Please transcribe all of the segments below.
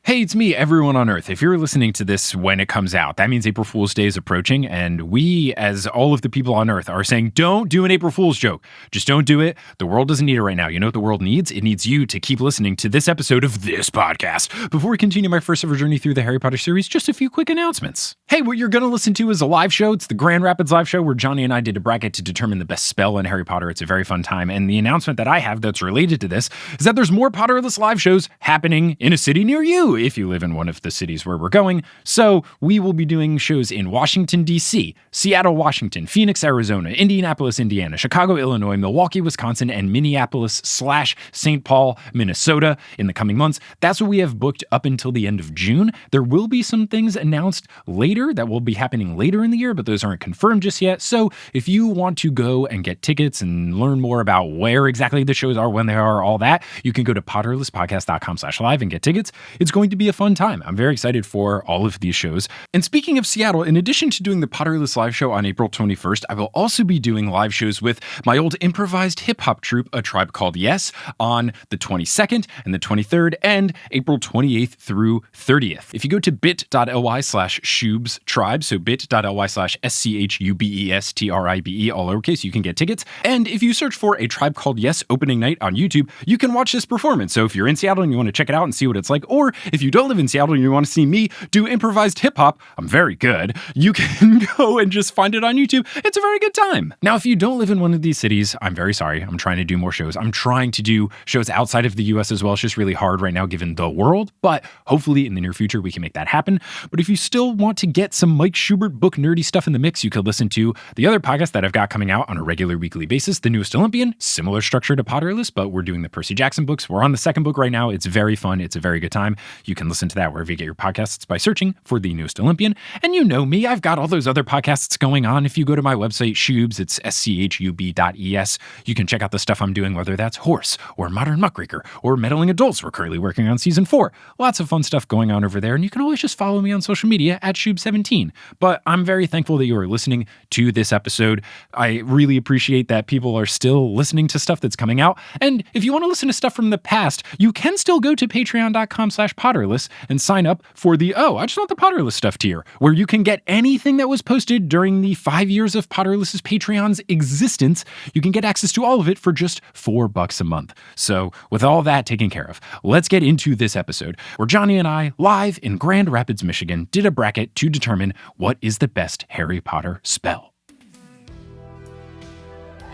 Hey, it's me, everyone on Earth. If you're listening to this when it comes out, that means April Fool's Day is approaching, and we, as all of the people on Earth, are saying, don't do an April Fool's joke. Just don't do it. The world doesn't need it right now. You know what the world needs? It needs you to keep listening to this episode of this podcast. Before we continue my first ever journey through the Harry Potter series, just a few quick announcements. Hey, what you're going to listen to is a live show. It's the Grand Rapids live show where Johnny and I did a bracket to determine the best spell in Harry Potter. It's a very fun time, and the announcement that I have that's related to this is that there's more Potterless live shows happening in a city near you if you live in one of the cities where we're going. So we will be doing shows in Washington, D.C., Seattle, Washington, Phoenix, Arizona, Indianapolis, Indiana, Chicago, Illinois, Milwaukee, Wisconsin, and Minneapolis/St. Paul, Minnesota in the coming months. That's what we have booked up until the end of June. There will be some things announced later that will be happening later in the year, but those aren't confirmed just yet. So if you want to go and get tickets and learn more about where exactly the shows are, when they are, all that, you can go to potterlesspodcast.com/live and get tickets. It's going to be a fun time. I'm very excited for all of these shows. And speaking of Seattle, in addition to doing the Potterless live show on April 21st, I will also be doing live shows with my old improvised hip-hop troupe, A Tribe Called Yes, on the 22nd and the 23rd and April 28th through 30th. If you go to bit.ly/Schubes Tribe, so bit.ly/SCHUBESTRIBE, all lowercase, you can get tickets. And if you search for A Tribe Called Yes opening night on YouTube, you can watch this performance. So if you're in Seattle and you want to check it out and see what it's like, or if you don't live in Seattle and you want to see me do improvised hip-hop, I'm very good, you can go and just find it on YouTube. It's a very good time. Now, if you don't live in one of these cities, I'm very sorry. I'm trying to do more shows. I'm trying to do shows outside of the US as well. It's just really hard right now given the world, but hopefully in the near future we can make that happen. But if you still want to get some Mike Schubert book nerdy stuff in the mix, you could listen to the other podcast that I've got coming out on a regular weekly basis, The Newest Olympian, similar structure to Potterless, but we're doing the Percy Jackson books. We're on the second book right now. It's very fun. It's a very good time. You can listen to that wherever you get your podcasts by searching for The Newest Olympian. And you know me, I've got all those other podcasts going on. If you go to my website, Schubes, it's schub.es, you can check out the stuff I'm doing, whether that's Horse or Modern Muckraker or Meddling Adults. We're currently working on season 4. Lots of fun stuff going on over there. And you can always just follow me on social media at Schubes17. But I'm very thankful that you are listening to this episode. I really appreciate that people are still listening to stuff that's coming out. And if you want to listen to stuff from the past, you can still go to patreon.com/Potterless and sign up for the I just want the Potterless stuff tier, where you can get anything that was posted during the 5 years of Potterless's Patreon's existence. You can get access to all of it for just $4 a month. So with all that taken care of, let's get into this episode where Johnny and I, live in Grand Rapids, Michigan, did a bracket to determine what is the best Harry Potter spell.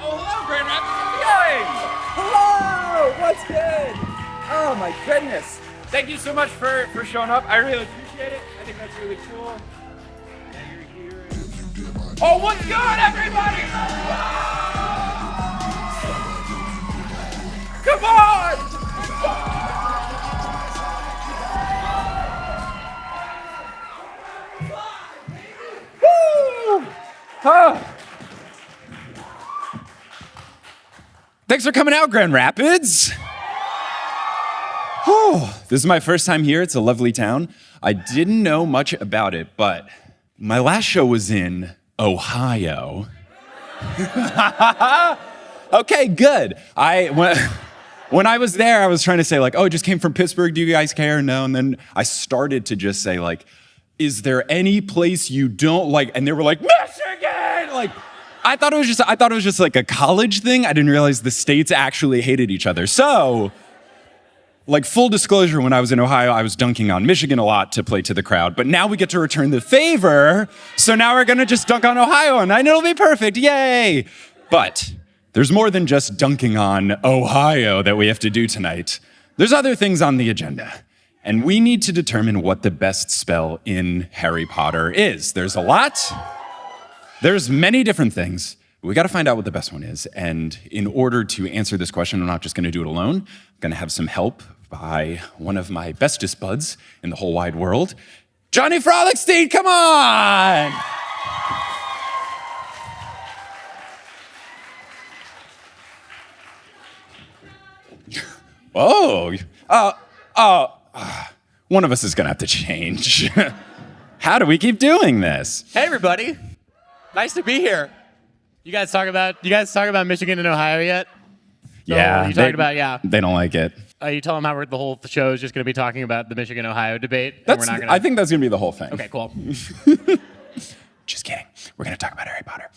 Oh, hello, Grand Rapids. How's it going? Hello, what's good? Oh my goodness. Thank you so much for showing up. I really appreciate it. I think that's really cool. Now you're here. Oh, what's good, everybody? Come on! Woo! Oh. Thanks for coming out, Grand Rapids. Oh, this is my first time here. It's a lovely town. I didn't know much about it, but my last show was in Ohio. Okay, good. When I was there, I was trying to say like, oh, it just came from Pittsburgh. Do you guys care? No. And then I started to just say like, is there any place you don't like? And they were like, Michigan! Like, I thought it was just like a college thing. I didn't realize the states actually hated each other. So, like, full disclosure, when I was in Ohio, I was dunking on Michigan a lot to play to the crowd. But now we get to return the favor. So now we're going to just dunk on Ohio, and I know it'll be perfect. Yay! But there's more than just dunking on Ohio that we have to do tonight. There's other things on the agenda. And we need to determine what the best spell in Harry Potter is. There's a lot. There's many different things. We got to find out what the best one is. And in order to answer this question, I'm not just going to do it alone. I'm going to have some help by one of my bestest buds in the whole wide world, Johnny Frohlichstein. Come on! One of us is going to have to change. How do we keep doing this? Hey, everybody. Nice to be here. You guys talk about Michigan and Ohio yet? Yeah. You talked about, yeah. They don't like it. You tell them how the whole show is just going to be talking about the Michigan-Ohio debate. And we're not gonna... I think that's going to be the whole thing. Okay, cool. Just kidding. We're going to talk about Harry Potter.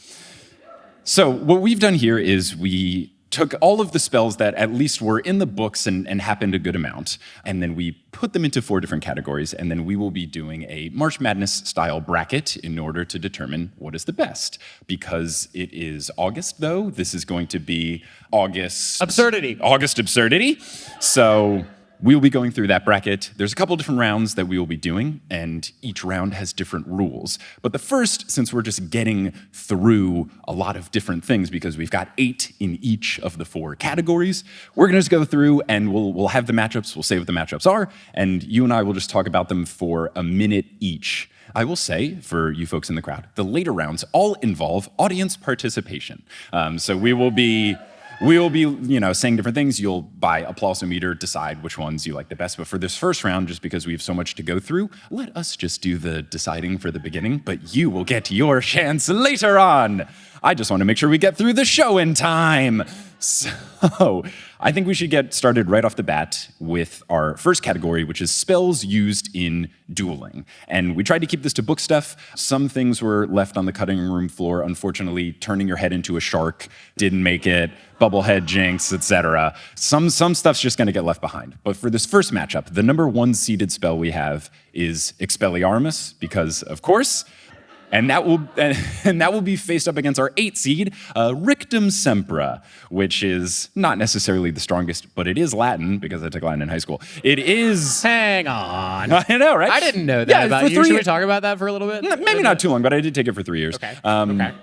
So what we've done here is we took all of the spells that at least were in the books and happened a good amount, and then we put them into 4 different categories, and then we will be doing a March Madness style bracket in order to determine what is the best. Because it is August, though, this is going to be August absurdity. So we will be going through that bracket. There's a couple different rounds that we will be doing, and each round has different rules. But the first, since we're just getting through a lot of different things, because we've got 8 in each of the 4 categories, we're gonna just go through and we'll have the matchups, we'll say what the matchups are, and you and I will just talk about them for a minute each. I will say, for you folks in the crowd, the later rounds all involve audience participation. So we will be, saying different things. You'll, by applause-o-meter, decide which ones you like the best. But for this first round, just because we have so much to go through, let us just do the deciding for the beginning, but you will get your chance later on. I just want to make sure we get through the show in time. So I think we should get started right off the bat with our first category, which is spells used in dueling. And we tried to keep this to book stuff. Some things were left on the cutting room floor. Unfortunately, turning your head into a shark didn't make it, bubblehead jinx, etc. Some stuff's just going to get left behind. But for this first matchup, the number 1 seeded spell we have is Expelliarmus, because of course. And that will be faced up against our 8 seed, Rictum Sempra, which is not necessarily the strongest, but it is Latin, because I took Latin in high school. It is... Hang on. I know, right? I didn't know that about you. Should we talk about that for a little bit? Maybe not too long, but I did take it for 3 years. Okay.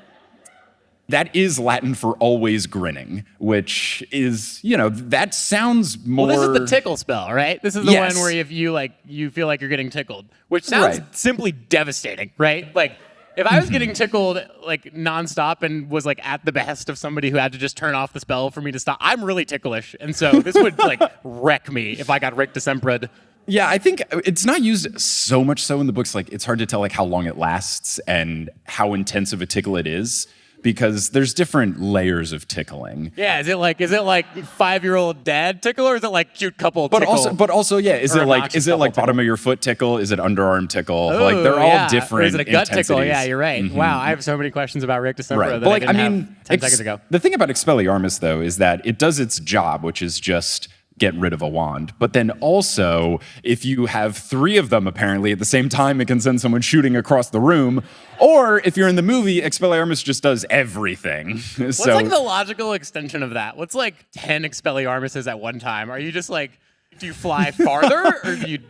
That is Latin for always grinning, which is, that sounds more... Well, this is the tickle spell, right? This is the one where if you feel like you're getting tickled, which sounds simply devastating, right? Like, if I was getting tickled like nonstop and was like at the behest of somebody who had to just turn off the spell for me to stop, I'm really ticklish, and so this would like wreck me if I got Rick Decembra'd. Yeah, I think it's not used so much so in the books. Like, it's hard to tell like how long it lasts and how intense of a tickle it is, because there's different layers of tickling. Yeah, is it like 5-year-old dad tickle, or is it like cute couple tickle? But also, yeah, is it like bottom of your foot tickle? Is it underarm tickle? Ooh, like they're all different. Or is it a gut tickle? Yeah, you're right. Mm-hmm. Wow, I have so many questions about Rick December that But I didn't have 10 seconds ago. The thing about Expelliarmus, though, is that it does its job, which is just get rid of a wand. But then also, if you have 3 of them apparently at the same time, it can send someone shooting across the room. Or if you're in the movie, Expelliarmus just does everything. What's like the logical extension of that? What's like 10 Expelliarmuses at one time? Are you just like, do you fly farther, or do you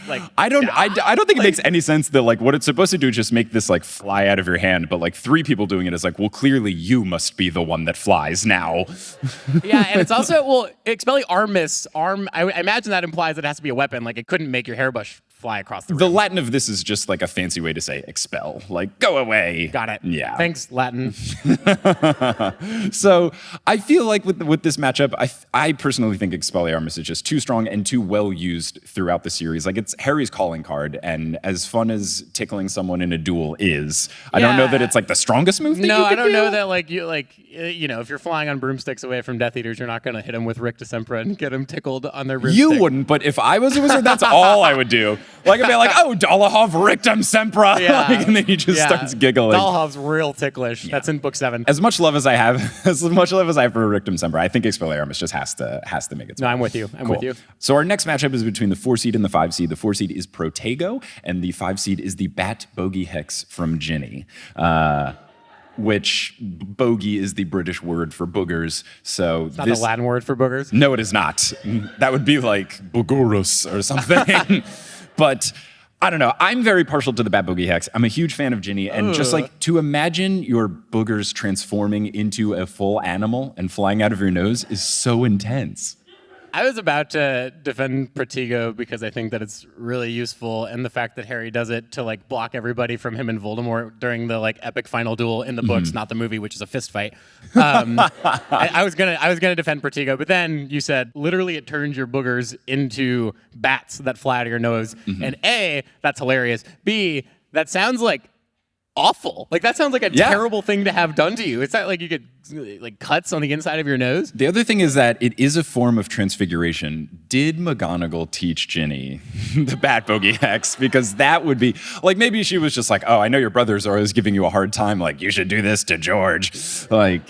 like? I don't think it makes any sense that like what it's supposed to do is just make this like fly out of your hand, but like 3 people doing it is like, well, clearly you must be the one that flies now. Yeah, and it's also Expelliarmus I imagine that implies it has to be a weapon. Like, it couldn't make your hairbrush fly across the room. The Latin of this is just like a fancy way to say expel, like go away. Got it. Yeah. Thanks, Latin. So I feel like with this matchup, I personally think Expelliarmus is just too strong and too well used throughout the series. Like, it's Harry's calling card, and as fun as tickling someone in a duel is, I don't know that it's like the strongest move. No, I don't know that if you're flying on broomsticks away from Death Eaters, you're not going to hit them with Rick December and get them tickled on their broomstick. You wouldn't, but if I was a wizard, that's all I would do. Like, I'd be like, oh, Dolohov Rictum Sempra. Yeah. And then he just starts giggling. Dolohov's real ticklish. Yeah. That's in book 7. As much love as I have for Rictum Sempra, I think Expelliarmus just has to make it. No, I'm with you. I'm with you. So our next matchup is between the 4 seed and the 5 seed. The 4 seed is Protego, and the 5 seed is the Bat Bogey Hex from Ginny. Which bogey is the British word for boogers. So it's not the Latin word for boogers? No, it is not. That would be like bogorus or something. But I don't know. I'm very partial to the Bat Bogey Hex. I'm a huge fan of Ginny. And just like to imagine your boogers transforming into a full animal and flying out of your nose is so intense. I was about to defend Protego because I think that it's really useful, and the fact that Harry does it to like block everybody from him and Voldemort during the like epic final duel in the books, not the movie, which is a fist fight. I was gonna defend Protego, but then you said literally it turns your boogers into bats that fly out of your nose. And A, that's hilarious. B, that sounds like awful. Like that sounds like a terrible thing to have done to you. It's not like you get like cuts on the inside of your nose. The other thing is that it is a form of transfiguration. Did McGonagall teach Ginny the Bat Bogey Hex? Because that would be like, maybe she was just like, oh, I know your brothers are always giving you a hard time. Like, you should do this to George. Like,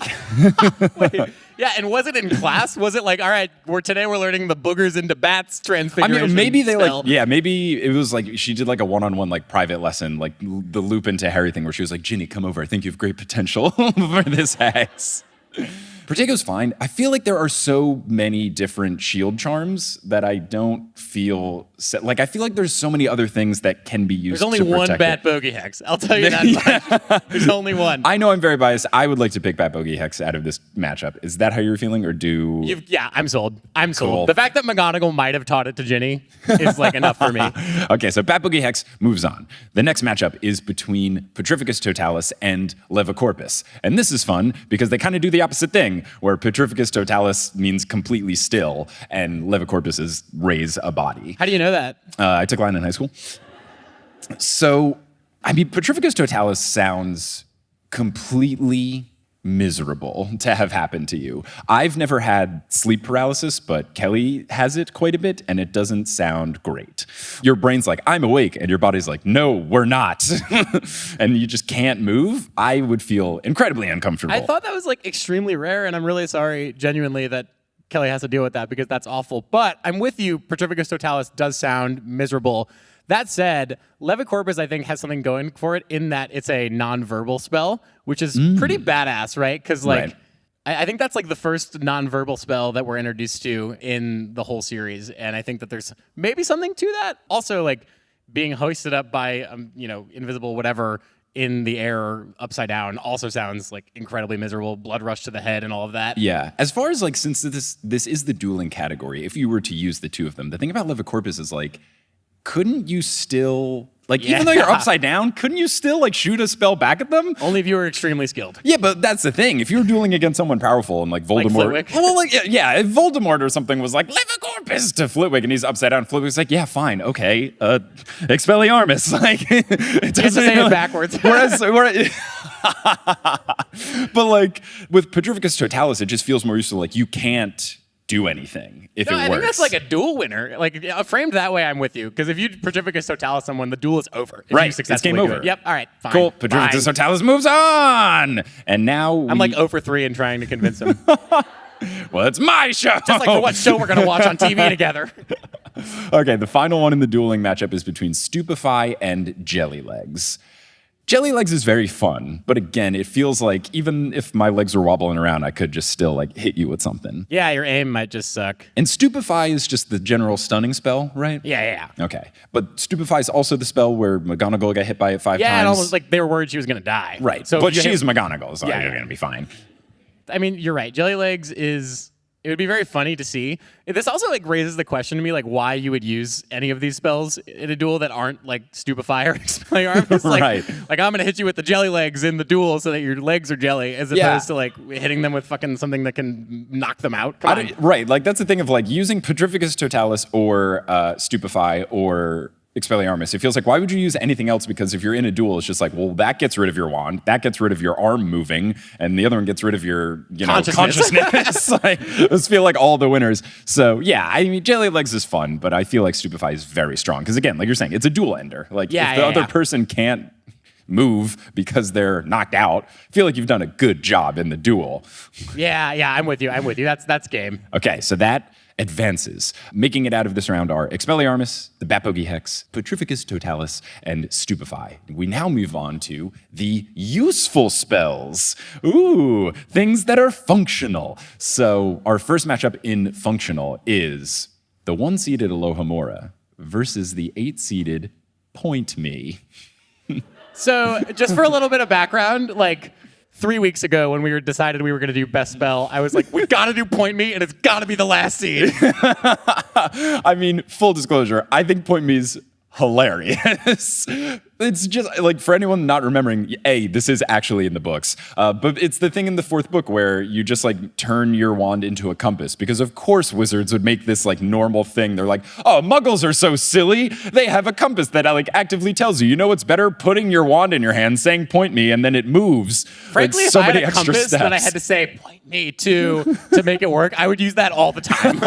wait. Yeah, and was it in class? Was it like, all right, today we're learning the boogers into bats transfiguration? I mean, maybe they spell. maybe it was like she did like a one-on-one like private lesson, like the loop into Harry thing where she was like, Ginny, come over. I think you have great potential for this hex. Prottego's fine. I feel like there are so many different shield charms that I don't feel like I feel like there's so many other things that can be used. There's only one Bat Bogey Hex. I'll tell you that much. There's only one. I know I'm very biased. I would like to pick Bat Bogey Hex out of this matchup. Is that how you're feeling, or do? Yeah, I'm sold. I'm sold. Cool. The fact that McGonagall might have taught it to Ginny is like enough for me. Okay, so Bat Bogey Hex moves on. The next matchup is between Petrificus Totalis and Levicorpus, and this is fun because they kind of do the opposite thing, where Petrificus Totalis means completely still, and Levicorpus is raise a body. How do you know that? I took Latin in high school. So, I mean, Petrificus Totalis sounds completely miserable to have happened to you. I've never had sleep paralysis, but Kelly has it quite a bit, and it doesn't sound great. Your brain's like, I'm awake, and your body's like, no, we're not. And you just can't move. I would feel incredibly uncomfortable. I thought that was like extremely rare, and I'm really sorry, genuinely, that Kelly has to deal with that because that's awful. But I'm with you. Petrificus Totalis does sound miserable. That said, Levicorpus, I think, has something going for it in that it's a non-verbal spell, which is pretty badass, right? Because, like, I think that's, like, the first non-verbal spell that we're introduced to in the whole series. And I think that there's maybe something to that. Also, like, being hoisted up by, invisible whatever in the air or upside down also sounds like incredibly miserable, blood rush to the head and all of that. Yeah. As far as, like, since this is the dueling category, if you were to use the two of them, the thing about Levicorpus is, like, couldn't you still, like, even though you're upside down, couldn't you still, like, shoot a spell back at them? Only if you were extremely skilled. Yeah, but that's the thing. If you were dueling against someone powerful and, like, Voldemort. Like Flitwick? If Voldemort or something was like, Levicorpus to Flitwick, and he's upside down, Flitwick's like, yeah, fine, okay, Expelliarmus. Like, it doesn't say it backwards. But, like, with Petrificus Totalis, it just feels more useful. Like, you can't do anything if it works. I think that's like a duel winner. Like, framed that way, I'm with you. Because if you Petrificus Totalis someone, the duel is over. If you successfully it's game do over. it. Yep, all right, fine. Cool, Petrificus Totalis moves on! And now I'm like 0 for 3 in trying to convince him. Well, it's my show! Just like for what show we're going to watch on TV together. Okay, the final one in the dueling matchup is between Stupefy and Jelly Legs. Jelly Legs is very fun, but again, it feels like even if my legs were wobbling around, I could just still, like, hit you with something. Yeah, your aim might just suck. And Stupefy is just the general stunning spell, right? Yeah. Okay. But Stupefy is also the spell where McGonagall got hit by it 5 times. Yeah, and almost like they were worried she was going to die. Right. So but she's McGonagall, so you're going to be fine. I mean, you're right. Jelly Legs it would be very funny to see. This also, like, raises the question to me, like, why you would use any of these spells in a duel that aren't, like, Stupefy or Expelliarmus. Like, right. Like, I'm going to hit you with the Jelly Legs in the duel so that your legs are jelly, as opposed to, like, hitting them with fucking something that can knock them out. Right. Like, that's the thing of, like, using Petrificus Totalis or Stupefy or Expelliarmus. It feels like, why would you use anything else? Because if you're in a duel, it's just like, well, that gets rid of your wand, that gets rid of your arm moving, and the other one gets rid of your, consciousness. Like, those feel like all the winners. So yeah, I mean, Jelly Legs is fun, but I feel like Stupefy is very strong. Because again, like you're saying, it's a duel ender. Like, if the other person can't move because they're knocked out, I feel like you've done a good job in the duel. Yeah, I'm with you. That's game. Okay, so that advances. Making it out of this round are Expelliarmus, the Bat Bogey Hex, Petrificus Totalis, and Stupefy. We now move on to the useful spells. Ooh, things that are functional. So our first matchup in functional is the 1-seeded Alohomora versus the 8-seeded Point Me. So just for a little bit of background, like, 3 weeks ago when we decided we were going to do best spell, I was like, we got to do Point Me, and it's got to be the last seed. I mean, full disclosure, I think Point Me's hilarious. It's just like for anyone not remembering, this is actually in the books. But it's the thing in the 4th book where you just like turn your wand into a compass because of course wizards would make this like normal thing. They're like, oh, muggles are so silly. They have a compass that like actively tells you, you know what's better? Putting your wand in your hand, saying point me, and then it moves. Frankly, like, so if I had many a extra compass steps. that I had to say point me to make it work, I would use that all the time.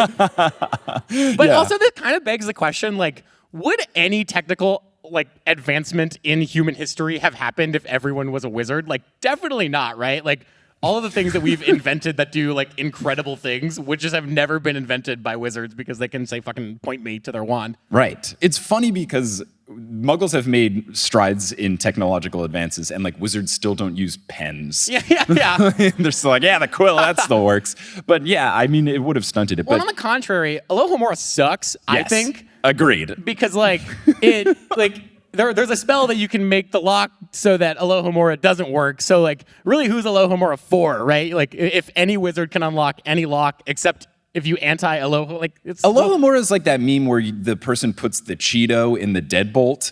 But also that kind of begs the question, like, would any technical like advancement in human history have happened if everyone was a wizard? Like, definitely not, right? Like, all of the things that we've invented that do like incredible things would just have never been invented by wizards because they can say fucking point me to their wand. Right. It's funny because muggles have made strides in technological advances and like wizards still don't use pens. Yeah. They're still like, the quill, that still works. But yeah, I mean, it would have stunted it. Well, but on the contrary, Alohomora sucks, I think. Agreed. Because like it like there's a spell that you can make the lock so that Alohomora doesn't work. So like really who's Alohomora for, right? Like if any wizard can unlock any lock except if you anti-Aloha, like it's... Alohomora is like that meme where the person puts the Cheeto in the deadbolt.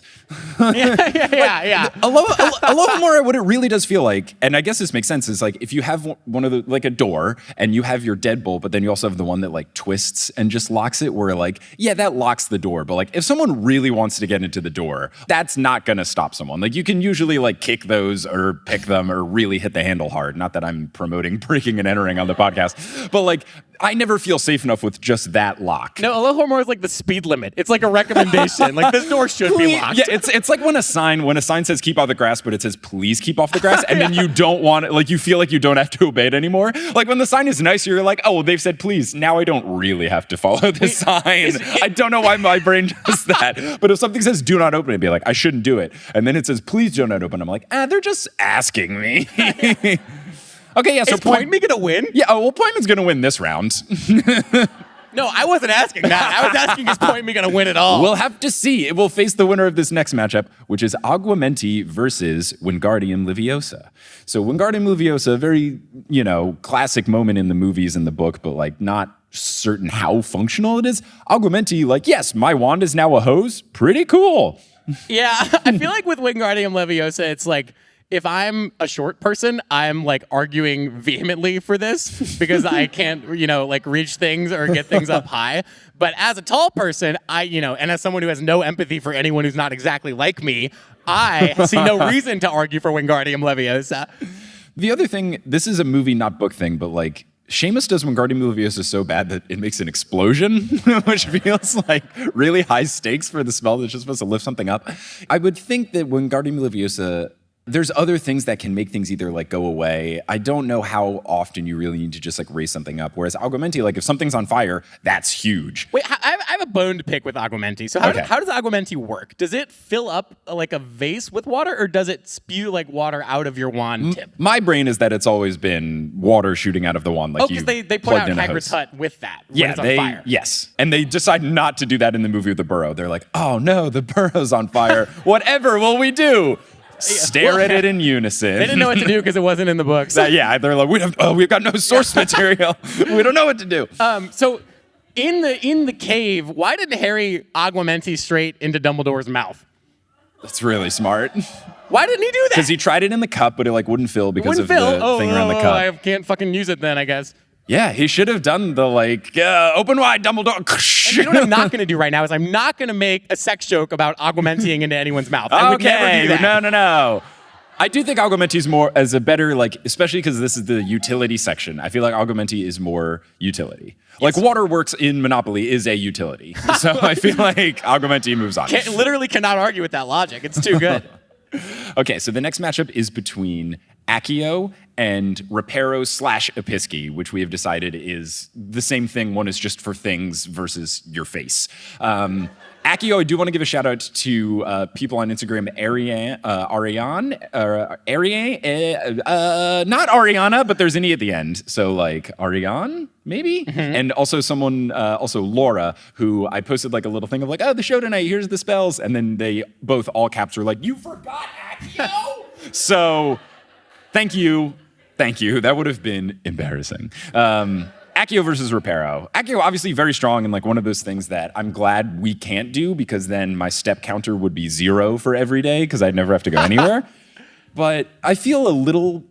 Yeah. Alohomora, what it really does feel like, and I guess this makes sense, is like if you have one of the, like a door, and you have your deadbolt, but then you also have the one that like twists and just locks it, where like, that locks the door, but like if someone really wants to get into the door, that's not gonna stop someone. Like you can usually like kick those or pick them or really hit the handle hard. Not that I'm promoting breaking and entering on the podcast, but like, I never feel safe enough with just that lock. No, Alohomora is like the speed limit. It's like a recommendation. Like this door should be locked. Yeah, it's like when a sign says keep off the grass, but it says please keep off the grass, and then you don't want it, like you feel like you don't have to obey it anymore. Like when the sign is nice, you're like, oh, well, they've said please. Now I don't really have to follow this sign. I don't know why my brain does that. But if something says do not open, it'd be like, I shouldn't do it. And then it says please do not open. I'm like, they're just asking me. Okay, yeah, so is Point Me gonna win? Yeah, well, Point Me's gonna win this round. No, I wasn't asking that. I was asking is Point Me gonna win it all? We'll have to see. It will face the winner of this next matchup, which is Aguamenti versus Wingardium Leviosa. So Wingardium Leviosa, very, classic moment in the movies and the book, but like not certain how functional it is. Aguamenti, like, yes, my wand is now a hose. Pretty cool. Yeah, I feel like with Wingardium Leviosa, it's like, if I'm a short person, I'm like arguing vehemently for this because I can't, like reach things or get things up high. But as a tall person, and as someone who has no empathy for anyone who's not exactly like me, I see no reason to argue for Wingardium Leviosa. The other thing, this is a movie, not book thing, but like, Seamus does Wingardium Leviosa so bad that it makes an explosion, which feels like really high stakes for the spell that's just supposed to lift something up. I would think that Wingardium Leviosa, there's other things that can make things either like go away. I don't know how often you really need to just like raise something up. Whereas Aguamenti, like if something's on fire, that's huge. Wait, I have a bone to pick with Aguamenti. So how does Aguamenti work? Does it fill up like a vase with water, or does it spew like water out of your wand tip? My brain is that it's always been water shooting out of the wand. Like because they put out Hagrid's hut with that when it's on fire. Yes. And they decide not to do that in the movie with the burrow. They're like, oh no, the burrow's on fire. Whatever will we do? Stare at it in unison. They didn't know what to do because it wasn't in the books. They're like, we've got no source material. We don't know what to do. So in the cave, why didn't Harry Aguamenti straight into Dumbledore's mouth? That's really smart. Why didn't he do that? Because he tried it in the cup, but it like wouldn't fill because of the thing around the cup. I can't fucking use it then, I guess. Yeah, he should have done the like, open wide, Dumbledore. And you know what I'm not going to do right now is I'm not going to make a sex joke about Aguamentiing into anyone's mouth. I would never do that. No. I do think Aguamenti's more as a better, like, especially because this is the utility section. I feel like Aguamenti is more utility. Yes. Like Waterworks in Monopoly is a utility. So I feel like Aguamenti moves on. Literally cannot argue with that logic. It's too good. Okay, so the next matchup is between Accio and Reparo/Episci, which we have decided is the same thing. One is just for things versus your face. Accio, I do want to give a shout out to people on Instagram, not Ariana, but there's an E at the end. So like Ariane, maybe? Mm-hmm. And also someone, also Laura, who I posted like a little thing of like, oh, the show tonight, here's the spells. And then they both all caps were like, you forgot Accio? So thank you. That would have been embarrassing. Accio Accio versus Reparo. Accio obviously very strong and like one of those things that I'm glad we can't do because then my step counter would be 0 for every day because I'd never have to go anywhere. But I feel a little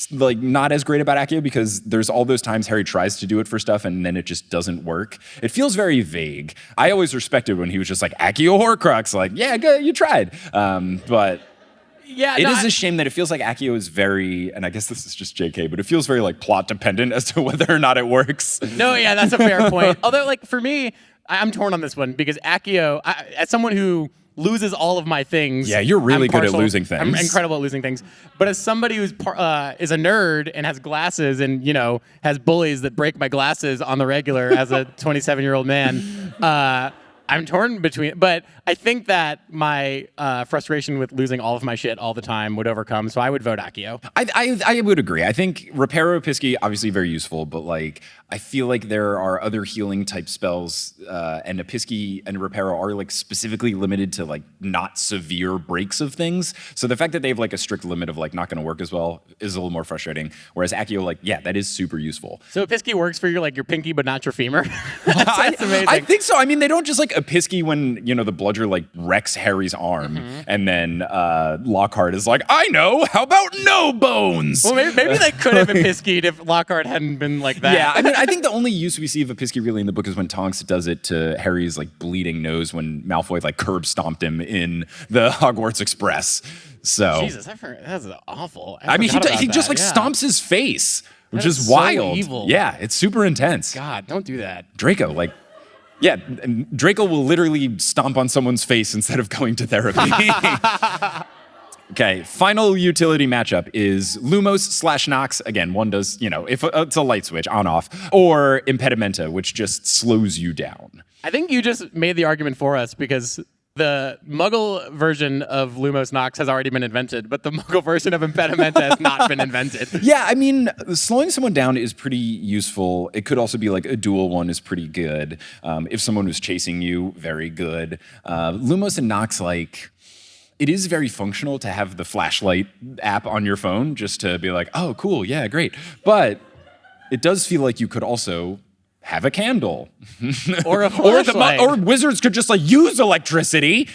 like not as great about Accio because there's all those times Harry tries to do it for stuff and then it just doesn't work. It feels very vague. I always respected when he was just like, Accio Horcrux, like, yeah, good, you tried. But yeah, it is a shame that it feels like Accio is very, and I guess this is just JK, but it feels very like plot dependent as to whether or not it works. No, yeah, that's a fair point. Although like for me, I'm torn on this one because Accio, as someone who loses all of my things. Yeah, you're really good at losing things. I'm incredible at losing things. But as somebody who's is a nerd and has glasses and, you know, has bullies that break my glasses on the regular as a 27-year-old man, I'm torn between. But I think that my frustration with losing all of my shit all the time would overcome. So I would vote Accio. I would agree. I think Reparo Pisky, obviously very useful, but like I feel like there are other healing type spells, and a Pisky and a Reparo are like specifically limited to like not severe breaks of things. So the fact that they have like a strict limit of like not going to work as well is a little more frustrating. Whereas Accio, like, yeah, that is super useful. So a Pisky works for your pinky, but not your femur. That's amazing. I think so. I mean, they don't just like a Pisky when, you know, the bludger like wrecks Harry's arm, and then Lockhart is like, I know. How about no bones? Well, maybe they could have been Pisky'd if Lockhart hadn't been like that. Yeah, I mean, I think the only use we see of a Pisky really in the book is when Tonks does it to Harry's like bleeding nose when Malfoy like curb stomped him in the Hogwarts Express. So Jesus, that's awful. I mean, he just like stomps his face, which That is is so wild. evil. Yeah, it's super intense. God, don't do that. Draco, like, yeah, Draco will literally stomp on someone's face instead of going to therapy. Okay, final utility matchup is Lumos / Nox. Again, one does, you know, if it's a light switch on off, or Impedimenta, which just slows you down. I think you just made the argument for us because the Muggle version of Lumos Nox has already been invented, but the Muggle version of Impedimenta has not been invented. Yeah, I mean, slowing someone down is pretty useful. It could also be like a dual one is pretty good. If someone was chasing you, very good. Lumos and Nox, like, it is very functional to have the flashlight app on your phone just to be like, oh, cool, yeah, great. But it does feel like you could also have a candle. Or a flashlight. Or wizards could just like use electricity.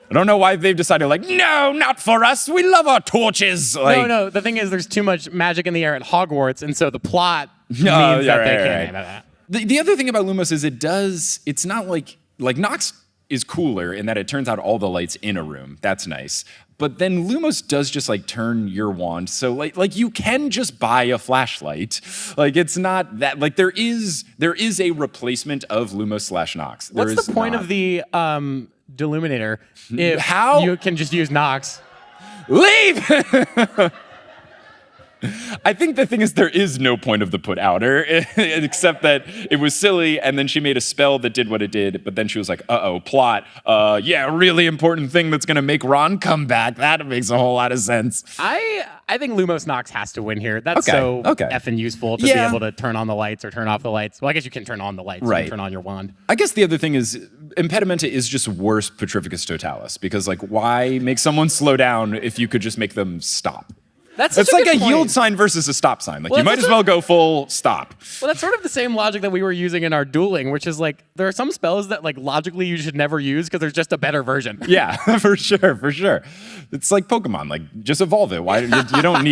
I don't know why they've decided like, no, not for us. We love our torches. Like, No. The thing is, there's too much magic in the air at Hogwarts, and so the plot means that they can't have that. The other thing about Lumos is it's not like Nox is cooler in that it turns out all the lights in a room. That's nice. But then Lumos does just like turn your wand. So like you can just buy a flashlight. Like it's not that like there is a replacement of Lumos / Nox. What's the point of the Deluminator if How? you can just use Nox? Leave! I think the thing is there is no point of the put outer except that it was silly and then she made a spell that did what it did, but then she was like, uh-oh, plot. Yeah, really important thing that's gonna make Ron come back. That makes a whole lot of sense. I think Lumos Nox has to win here. That's Okay. so effing useful to be able to turn on the lights or turn off the lights. Well, I guess you can turn on the lights. Right. You can turn on your wand. I guess the other thing is Impedimenta is just worse Petrificus Totalis because like why make someone slow down if you could just make them stop? It's like a yield sign versus a stop sign. Like you might as well go full stop. Well, that's sort of the same logic that we were using in our dueling, which is like there are some spells that like logically you should never use because there's just a better version. Yeah, for sure. It's like Pokemon. Like just evolve it. Why you don't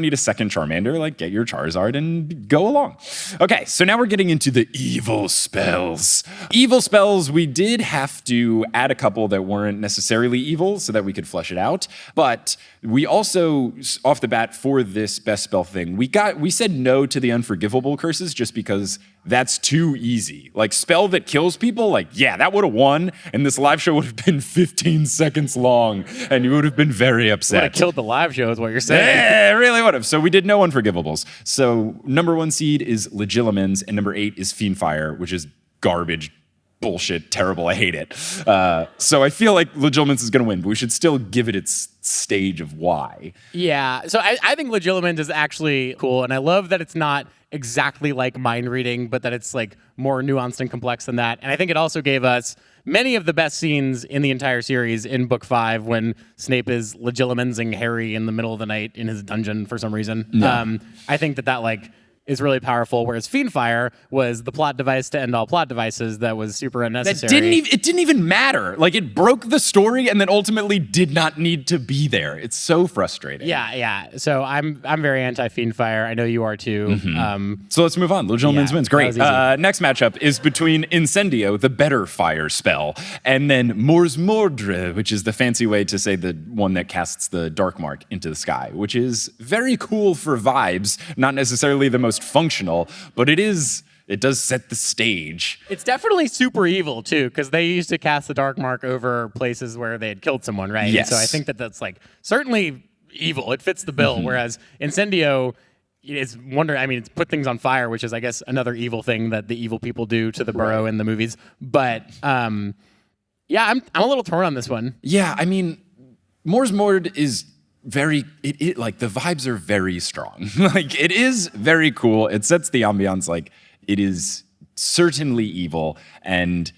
need a second Charmander. Like get your Charizard and go along. Okay, so now we're getting into the evil spells. Evil spells. We did have to add a couple that weren't necessarily evil so that we could flesh it out. But we also off the bat for this best spell thing, we said no to the unforgivable curses just because that's too easy. Like spell that kills people, like yeah, that would have won, and this live show would have been 15 seconds long, and you would have been very upset. Would have killed the live show is what you're saying. Yeah, it really would have. So we did no unforgivables. So number 1 seed is Legilimens, and number 8 is Fiendfire, which is garbage. Bullshit, terrible, I hate it. So I feel like Legilimens is going to win, but we should still give it its stage of why. Yeah, so I think Legilimens is actually cool, and I love that it's not exactly like mind reading, but that it's like more nuanced and complex than that. And I think it also gave us many of the best scenes in the entire series in book 5 when Snape is Legilimensing Harry in the middle of the night in his dungeon for some reason. Yeah. I think that like is really powerful, whereas Fiendfire was the plot device to end all plot devices that was super unnecessary. It didn't even matter. Like, it broke the story and then ultimately did not need to be there. It's so frustrating. Yeah. So I'm very anti Fiendfire. I know you are too. So let's move on. Little Gentleman's wins. Great. that was Next matchup is between Incendio, the better fire spell, and then Mors Mordre, which is the fancy way to say the one that casts the dark mark into the sky, which is very cool for vibes, not necessarily the most functional, but it does set the stage. It's definitely super evil too, because they used to cast the dark mark over places where they had killed someone, right? Yes. And so I think that's like certainly evil. It fits the bill. Whereas Incendio is it's put things on fire, which is, I guess, another evil thing that the evil people do to the borough in the movies. But I'm a little torn on this one. Yeah, I mean, Mors Mord is like the vibes are very strong. Like, it is very cool. It sets the ambiance. Like, it is certainly evil, and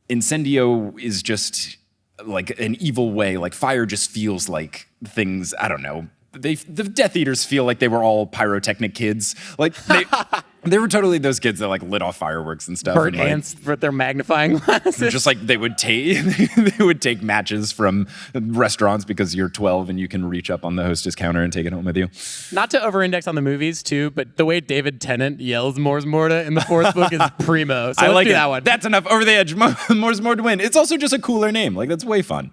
Incendio is just like an evil way. Like, fire just feels like things, I don't know. The Death Eaters feel like they were all pyrotechnic kids. Like, they were totally those kids that like lit off fireworks and stuff. Burnt and, like, ants with their magnifying glasses. just like they would take matches from restaurants because you're 12 and you can reach up on the hostess counter and take it home with you. Not to over-index on the movies too, but the way David Tennant yells Mors Morta in the fourth book is primo. So I let's like do it. that one. That's enough over the edge. Mors Mord to win. It's also just a cooler name. Like, that's way fun.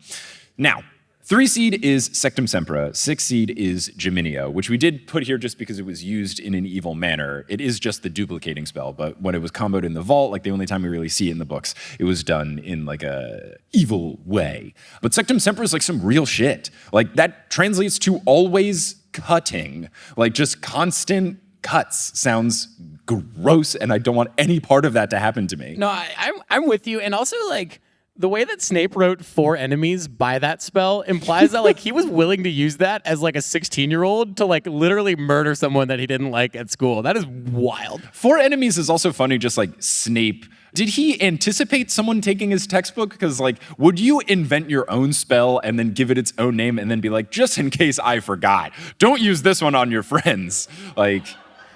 Now, 3 seed is Sectum Sempra. 6 seed is Geminio, which we did put here just because it was used in an evil manner. It is just the duplicating spell, but when it was comboed in the vault, like the only time we really see it in the books, it was done in like a evil way. But Sectum Sempra is like some real shit. Like, that translates to always cutting. Like, just constant cuts sounds gross, and I don't want any part of that to happen to me. No, I'm with you, and also like the way that Snape wrote 4 enemies by that spell implies that like he was willing to use that as like a 16-year-old to like literally murder someone that he didn't like at school. That is wild. 4 enemies is also funny, just like Snape. Did he anticipate someone taking his textbook? Because, like, would you invent your own spell and then give it its own name and then be like, just in case I forgot, don't use this one on your friends? Like...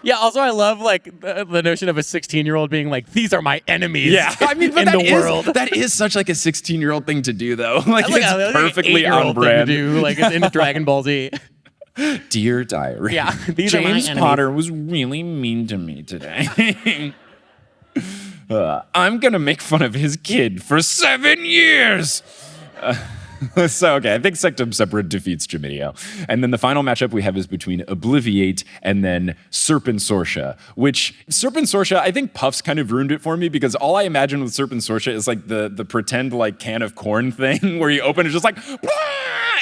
Yeah, also I love like the notion of a 16-year-old being like, these are my enemies. Yeah, I mean, but in the world. That is such like a 16-year-old thing to do, though. Like, That's it's perfectly on brand. Thing to do, like it's in Dragon Ball Z. Dear diary. Yeah, these are my James enemies. Potter was really mean to me today. I'm gonna make fun of his kid for 7 years. So, okay, I think Sectum Sempra defeats Geminio. And then the final matchup we have is between Obliviate and then Serpent Sorcia, which Serpent Sorcia, I think Puffs kind of ruined it for me because all I imagine with Serpent Sorcia is like the pretend like can of corn thing where you open it just like,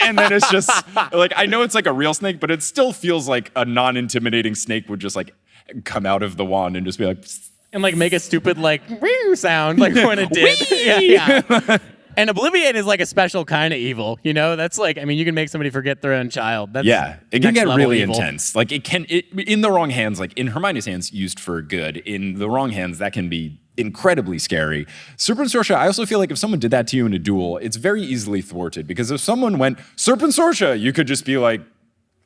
and then it's just like, I know it's like a real snake, but it still feels like a non-intimidating snake would just like come out of the wand and just be like, and like make a stupid like wee sound like when it did. Yeah. And Obliviate is like a special kind of evil, you know? That's like, I mean, you can make somebody forget their own child. That's it can get really evil. intense. Like, in the wrong hands, like in Hermione's hands, used for good. In the wrong hands, that can be incredibly scary. Serpent Sorcia, I also feel like if someone did that to you in a duel, it's very easily thwarted. Because if someone went, Serpent Sorcia, you could just be like,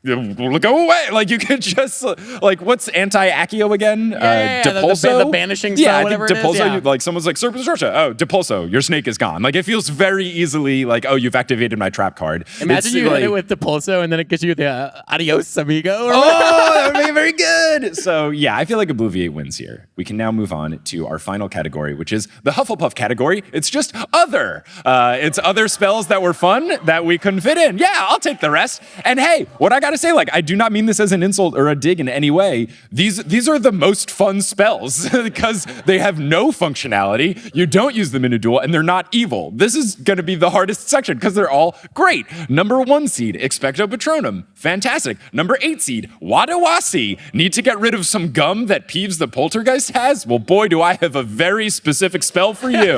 go away. Like, you could just, like, what's anti-Accio again? Depulso? The banishing spell, whatever it is. Depulso, like, someone's like, Serpent Sorcia, oh, Depulso, your snake is gone. Like, it feels very easily like, oh, you've activated my trap card. Imagine you hit it with Depulso and then it gives you the adios, amigo. Oh, that would be very good. So, yeah, I feel like Obliviate wins here. We can now move on to our final category, which is the Hufflepuff category. It's just other. It's other spells that were fun that we couldn't fit in. Yeah, I'll take the rest. And hey, what I gotta say, like, I do not mean this as an insult or a dig in any way. These are the most fun spells because they have no functionality. You don't use them in a duel, and they're not evil. This is going to be the hardest section because they're all great. Number 1 seed, Expecto Patronum. Fantastic. Number 8 seed, Wadawasi. Need to get rid of some gum that Peeves the Poltergeist has? Well, boy, do I have a very specific spell for you.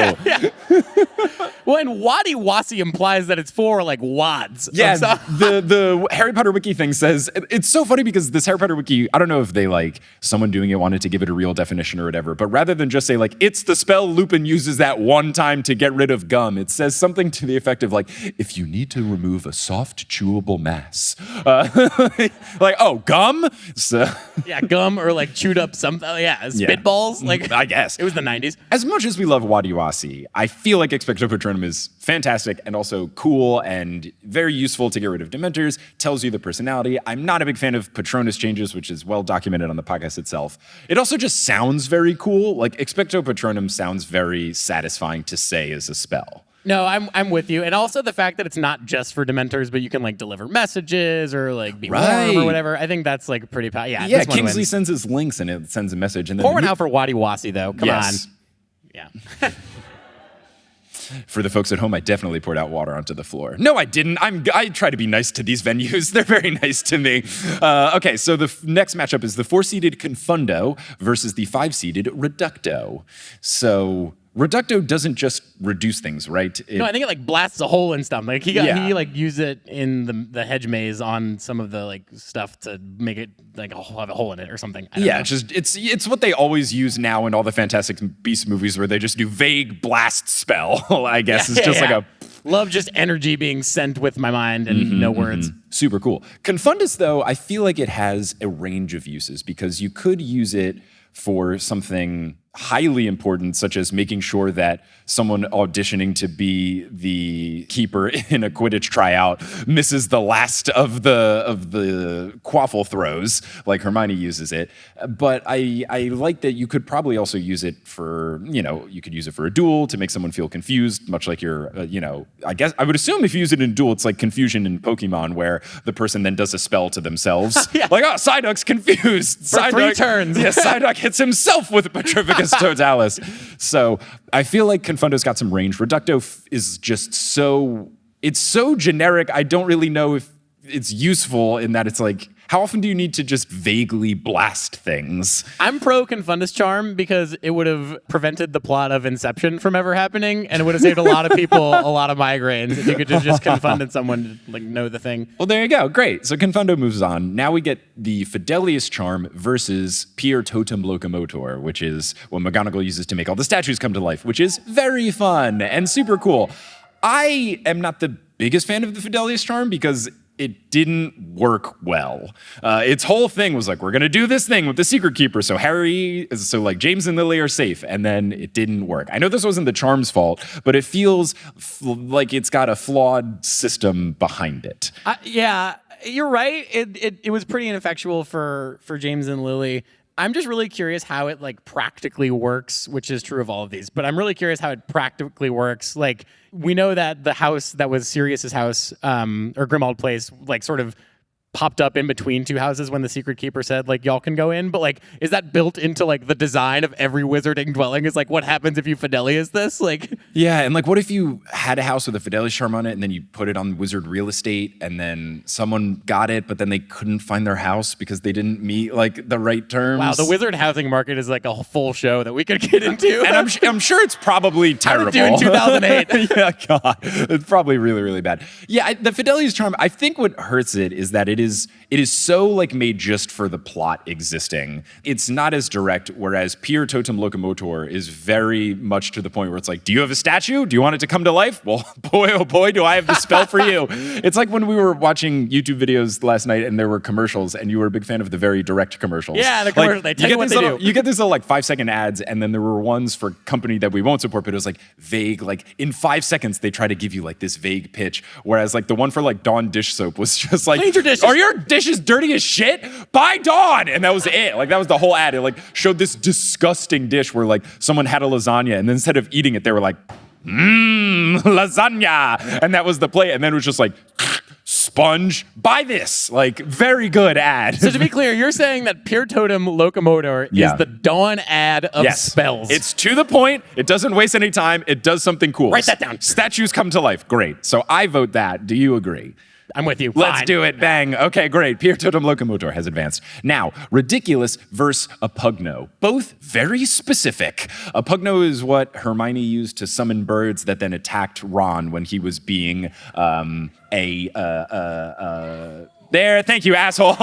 Well, and Wadi Wasi implies that it's for like wads. Yeah, the Harry Potter wiki thing says, it's so funny because this Harry Potter wiki, I don't know if they like, someone doing it wanted to give it a real definition or whatever, but rather than just say like, it's the spell Lupin uses that one time to get rid of gum, it says something to the effect of like, if you need to remove a soft, chewable mass. Like, oh, gum? So, yeah, gum or like chewed up something. Yeah, spitballs. Like, I guess. It was the 90s. As much as we love Wadi Wasi, I feel like Expecto Patronum is fantastic and also cool and very useful to get rid of Dementors, tells you the personality. I'm not a big fan of Patronus changes, which is well documented on the podcast itself. It also just sounds very cool. Like Expecto Patronum sounds very satisfying to say as a spell. No, I'm with you. And also the fact that it's not just for Dementors, but you can like deliver messages or like be warm or whatever. I think that's like pretty Yeah, Kingsley sends his links and it sends a message. And then pour one out for Wadi Wasi though. Come on. Yeah. For the folks at home, I definitely poured out water onto the floor. No, I didn't. I try to be nice to these venues. They're very nice to me. Okay, so the next matchup is the 4-seeded Confundo versus the 5-seeded Reducto. So Reducto doesn't just reduce things, right? No, I think it like blasts a hole in stuff. Like he like used it in the hedge maze on some of the like stuff to make it like have a hole in it or something. I don't know. It's what they always use now in all the Fantastic Beasts movies where they just do vague blast spell. I guess it's just like a love just energy being sent with my mind and no words. Super cool. Confundus though, I feel like it has a range of uses because you could use it for something highly important, such as making sure that someone auditioning to be the keeper in a Quidditch tryout misses the last of the quaffle throws, like Hermione uses it. But I like that you could probably also use it for, you could use it for a duel to make someone feel confused, much like your, I guess, I would assume if you use it in a duel, it's like confusion in Pokemon where the person then does a spell to themselves. Like, oh, Psyduck's confused. For 3 turns. Yeah, Psyduck hits himself with a Petrificus Totalis. So I feel like Confundo's got some range. Reducto is just it's so generic. I don't really know if it's useful in that it's like, how often do you need to just vaguely blast things? I'm pro Confundus Charm because it would have prevented the plot of Inception from ever happening, and it would have saved a lot of people a lot of migraines if you could just confunded someone to like know the thing. Well, there you go. Great. So Confundo moves on. Now we get the Fidelius Charm versus Pier Totem Locomotor, which is what McGonagall uses to make all the statues come to life, which is very fun and super cool. I am not the biggest fan of the Fidelius Charm because it didn't work well. Its whole thing was like, we're gonna do this thing with the Secret Keeper, so James and Lily are safe, and then it didn't work. I know this wasn't the charm's fault, but it feels like it's got a flawed system behind it. Yeah, you're right. It was pretty ineffectual for James and Lily. I'm just really curious how it like practically works, which is true of all of these, but I'm really curious how it practically works. Like, we know that the house that was Sirius's house, or Grimmauld Place, like sort of popped up in between 2 houses when the Secret Keeper said, like, y'all can go in. But, like, is that built into, like, the design of every wizarding dwelling? Is, like, what happens if you Fidelius this? Like, yeah, and, like, what if you had a house with a Fidelius charm on it, and then you put it on wizard real estate, and then someone got it, but then they couldn't find their house because they didn't meet, like, the right terms? Wow, the wizard housing market is, like, a full show that we could get into. And I'm sure it's probably terrible. I would do in 2008. Yeah, God. It's probably really, really bad. Yeah, the Fidelius charm, I think what hurts it is that it is so like made just for the plot existing. It's not as direct, whereas Pier Totem Locomotor is very much to the point where it's like, do you have a statue? Do you want it to come to life? Well, boy, oh boy, do I have the spell for you. It's like when we were watching YouTube videos last night and there were commercials and you were a big fan of the very direct commercials. Yeah, the commercials, they tell you what they do. You get these little like 5-second ads, and then there were ones for company that we won't support, but it was like vague, like in 5 seconds, they try to give you like this vague pitch. Whereas like the one for like Dawn dish soap was just like, clean your dishes. Are your dishes dirty as shit? Buy Dawn! And that was it. Like that was the whole ad. It like showed this disgusting dish where like someone had a lasagna, and then instead of eating it, they were like, lasagna. And that was the play. And then it was just like, sponge, buy this. Like, very good ad. So to be clear, you're saying that Pier Totem Locomotor is the Dawn ad of spells. It's to the point. It doesn't waste any time. It does something cool. Write that down. Statues come to life. Great. So I vote that. Do you agree? I'm with you. Let's Fine. do it. Bang. Okay, great. Pier totem locomotor has advanced. Now, ridiculous versus a pugno. Both very specific. A pugno is what Hermione used to summon birds that then attacked Ron when he was being there, thank you, asshole.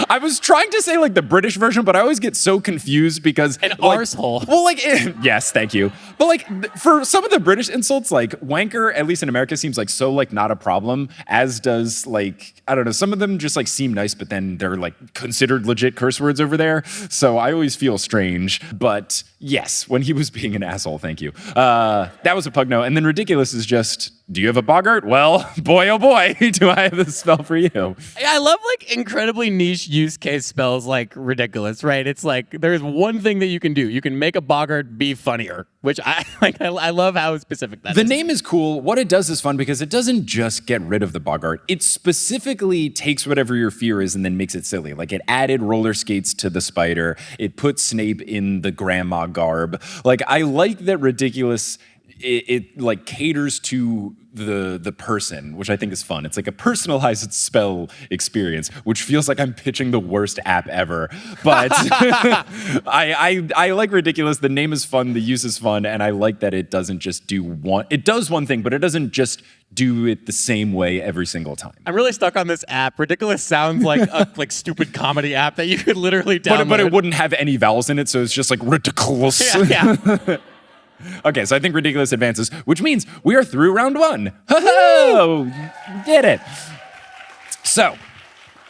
I was trying to say like the British version, but I always get so confused because An arsehole. Well, like, yes, thank you. But like, for some of the British insults, like wanker, at least in America, seems like so like not a problem. As does like, I don't know, some of them just like seem nice, but then they're like considered legit curse words over there. So I always feel strange. But yes, when he was being an asshole, thank you. That was a pugno, and then ridiculous is just. Do you have a boggart? Well, boy, oh boy, do I have a spell for you. I love like incredibly niche use case spells like ridiculous, right? It's like there's one thing that you can do. You can make a boggart be funnier, which I like. I love how specific that is. The name is cool. What it does is fun because it doesn't just get rid of the boggart. It specifically takes whatever your fear is and then makes it silly. Like it added roller skates to the spider. It put Snape in the grandma garb. Like I like that ridiculous. It like caters to the person, which I think is fun. It's like a personalized spell experience, which feels like I'm pitching the worst app ever. But I like ridiculous. The name is fun, the use is fun, and I like that it doesn't just do one. It does one thing, but it doesn't just do it the same way every single time. I'm really stuck on this app. Ridiculous sounds like a like stupid comedy app that you could literally download. But it wouldn't have any vowels in it, so it's just like ridiculous. Yeah. Okay, so I think ridiculous advances, which means we are through round one. Ho-ho! Did it. So,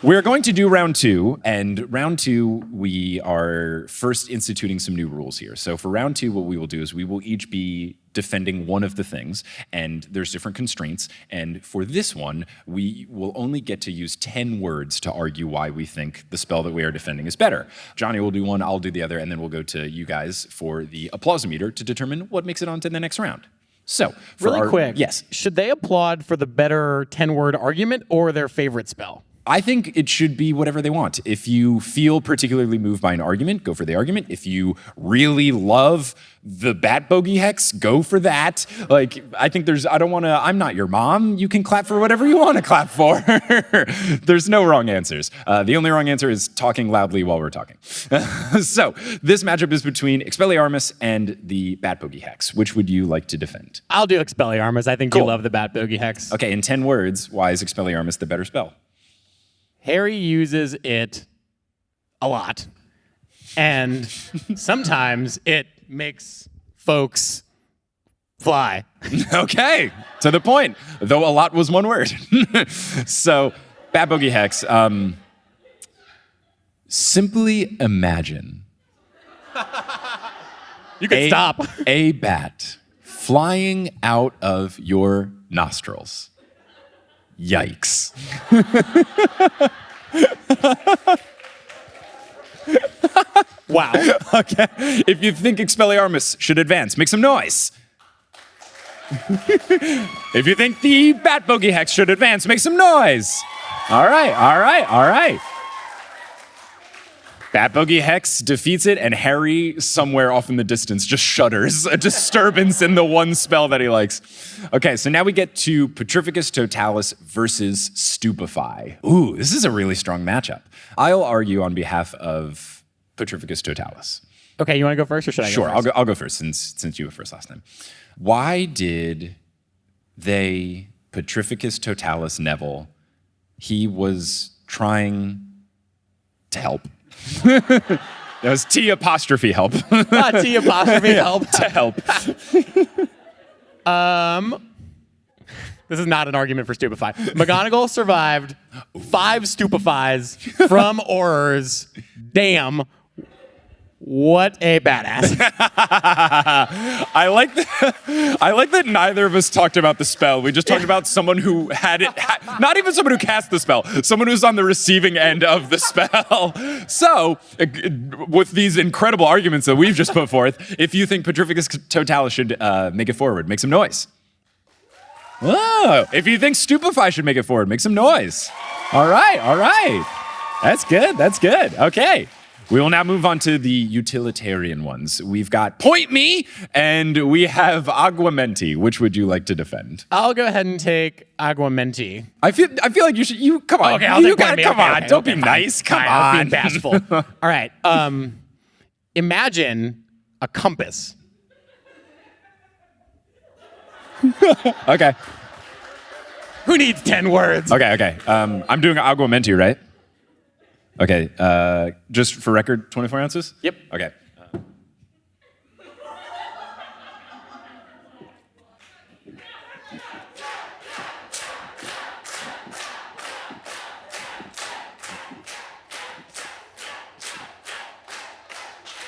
we're going to do round two, and round two, we are first instituting some new rules here. So for round two, what we will do is we will each be defending one of the things, and there's different constraints. And for this one, we will only get to use 10 words to argue why we think the spell that we are defending is better. Johnny will do one, I'll do the other, and then we'll go to you guys for the applausometer to determine what makes it on to the next round. So, really quick, yes. Should they applaud for the better 10-word argument or their favorite spell? I think it should be whatever they want. If you feel particularly moved by an argument, go for the argument. If you really love the Bat Bogey Hex, go for that. Like, I think I'm not your mom. You can clap for whatever you want to clap for. There's no wrong answers. The only wrong answer is talking loudly while we're talking. So, this matchup is between Expelliarmus and the Bat Bogey Hex. Which would you like to defend? I'll do Expelliarmus. I think Cool. you love the Bat Bogey Hex. Okay, in 10 words, why is Expelliarmus the better spell? Harry uses it a lot. And sometimes it makes folks fly. Okay, to the point, though a lot was one word. So, Bat Bogey Hex, simply imagine You can stop. a bat flying out of your nostrils. Yikes. Wow. Okay, if you think Expelliarmus should advance, make some noise. If you think the Bat Bogey Hex should advance, make some noise. All right. Bat Bogey Hex defeats it, and Harry, somewhere off in the distance, just shudders. A disturbance in the one spell that he likes. Okay, so now we get to Petrificus Totalis versus Stupefy. Ooh, this is a really strong matchup. I'll argue on behalf of Petrificus Totalis. Okay, you want to go first or should I go Sure, first? I'll go first since you were first last time. Why did they Petrificus Totalis Neville? He was trying to help. That was T apostrophe help. T apostrophe help. To help. This is not an argument for Stupefy. McGonagall survived 5 Stupefies from Aurors. Damn. What a badass. I like that neither of us talked about the spell. We just talked about someone who had it, not even someone who cast the spell, someone who's on the receiving end of the spell. So, with these incredible arguments that we've just put forth, if you think Petrificus Totalis should make it forward, make some noise. Oh, if you think Stupefy should make it forward, make some noise. All right. That's good. Okay. We will now move on to the utilitarian ones. We've got Point Me, and we have Aguamenti. Which would you like to defend? I'll go ahead and take Aguamenti. I feel like you should. Come on. Okay, I'll you take gotta Point Me. come Okay, on. okay, Don't okay, be fine. nice. Come Fine, on. I'm being bashful. All right. Imagine a compass. Okay. Who needs 10 words? Okay. I'm doing Aguamenti, right? Okay. Just for record, 24 ounces? Yep. Okay.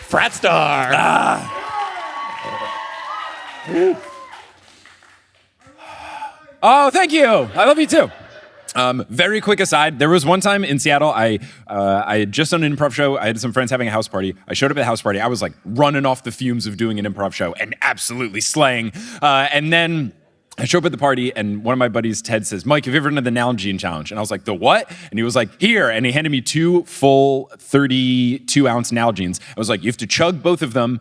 Frat star. Oh, thank you. I love you too. Very quick aside, there was one time in Seattle, I had just done an improv show. I had some friends having a house party. I showed up at the house party. I was like running off the fumes of doing an improv show and absolutely slaying. And then I show up at the party, and one of my buddies, Ted, says, Mike, have you ever done the Nalgene challenge? And I was like, the what? And he was like, here. And he handed me 2 full 32-ounce Nalgenes. I was like, you have to chug both of them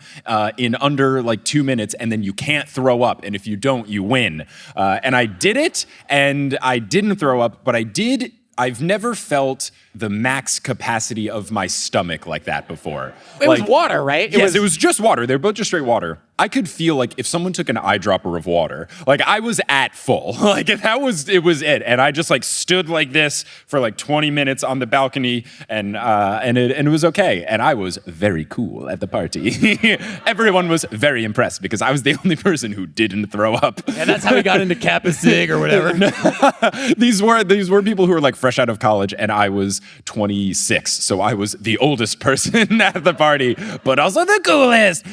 in under like 2 minutes, and then you can't throw up. And if you don't, you win. And I did it, and I didn't throw up, but I've never felt the max capacity of my stomach like that before. It was water, right? It was just water. They were both just straight water. I could feel like if someone took an eyedropper of water, like I was at full. Like it was it. And I just like stood like this for like 20 minutes on the balcony, and it was okay. And I was very cool at the party. Everyone was very impressed because I was the only person who didn't throw up. And that's how we got into Kappa Sig or whatever. These were people who were like fresh out of college, and I was 26, so I was the oldest person at the party, but also the coolest.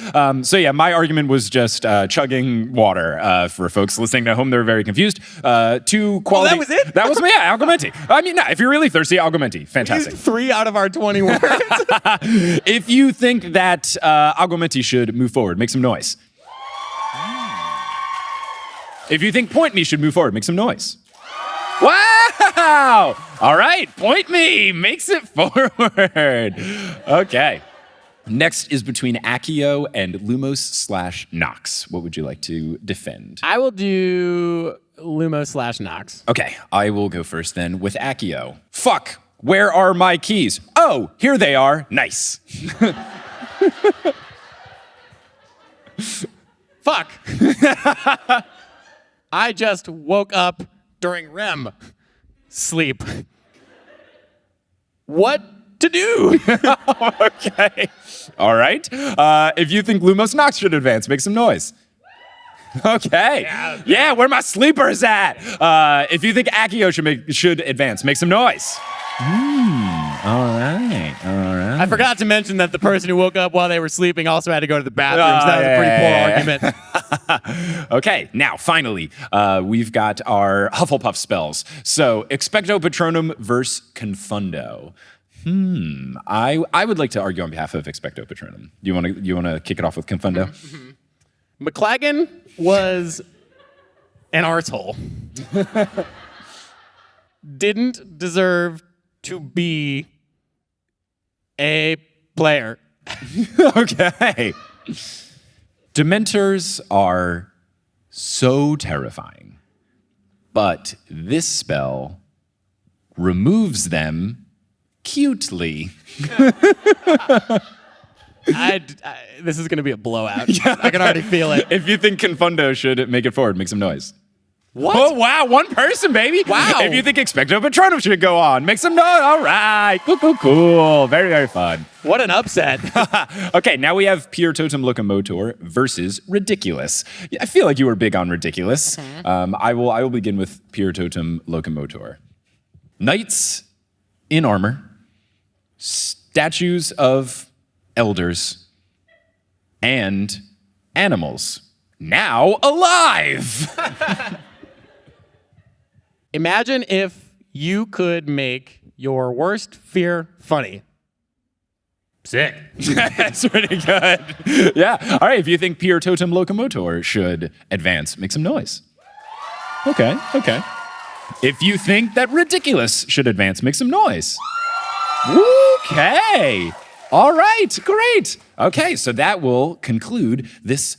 So yeah, my argument was just chugging water. For folks listening at home, they're very confused. 2 quality. that was it? That was me. Yeah, Aguamenti. I mean, if you're really thirsty, Aguamenti, fantastic. 3 out of our 20 words. If you think that Aguamenti should move forward, make some noise. If you think Point Me should move forward, make some noise. Wow! All right, Point Me makes it forward. Okay. Next is between Accio and Lumos/Nox. What would you like to defend? I will do Lumos/Nox. Okay, I will go first then with Accio. Fuck, where are my keys? Oh, here they are. Nice. Fuck. I just woke up during REM sleep. What to do? Okay. All right. If you think Lumos/Nox should advance, make some noise. Okay. Yeah, where my sleepers at? If you think Accio should advance, make some noise. All right. I forgot to mention that the person who woke up while they were sleeping also had to go to the bathroom, so that was a pretty poor argument. Okay, now finally, we've got our Hufflepuff spells. So, Expecto Patronum versus Confundo. I would like to argue on behalf of Expecto Patronum. You want to kick it off with Confundo? McLagan was an arsehole. Didn't deserve to be a player. Okay. Dementors are so terrifying, but this spell removes them cutely. This is going to be a blowout. I can already feel it. If you think Confundo should make it forward, make some noise. What? Oh, wow, one person, baby. Wow. If you think Expecto Patronum should go on, make some noise. All right. Cool. Very, very fun. What an upset. Okay, now we have Pure Totem Locomotor versus Ridiculous. I feel like you were big on Ridiculous. I will begin with Pure Totem Locomotor. Knights in armor, statues of elders, and animals now alive. Imagine if you could make your worst fear funny. Sick. That's pretty good. Yeah. All right. If you think Pure Totem Locomotor should advance, make some noise. Okay. If you think that Ridiculous should advance, make some noise. Okay. All right, great. Okay, so that will conclude this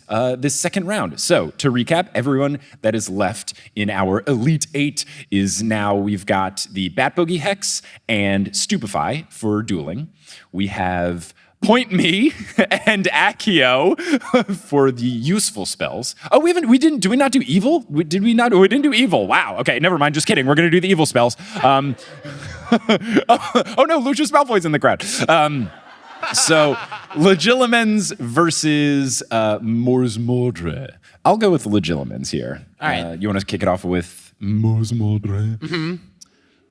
second round. So to recap, everyone that is left in our Elite Eight is now, we've got the Bat Bogey Hex and Stupefy for dueling. We have Point Me and Accio for the useful spells. Oh, do we not do evil? Did we not? We didn't do evil. Wow. Okay, never mind. Just kidding. We're going to do the evil spells. Oh no, Lucius Malfoy's in the crowd. So, Legilimens versus Mors Mordre. I'll go with Legilimens here. All right. You want to kick it off with Mors Mordre? Mm-hmm.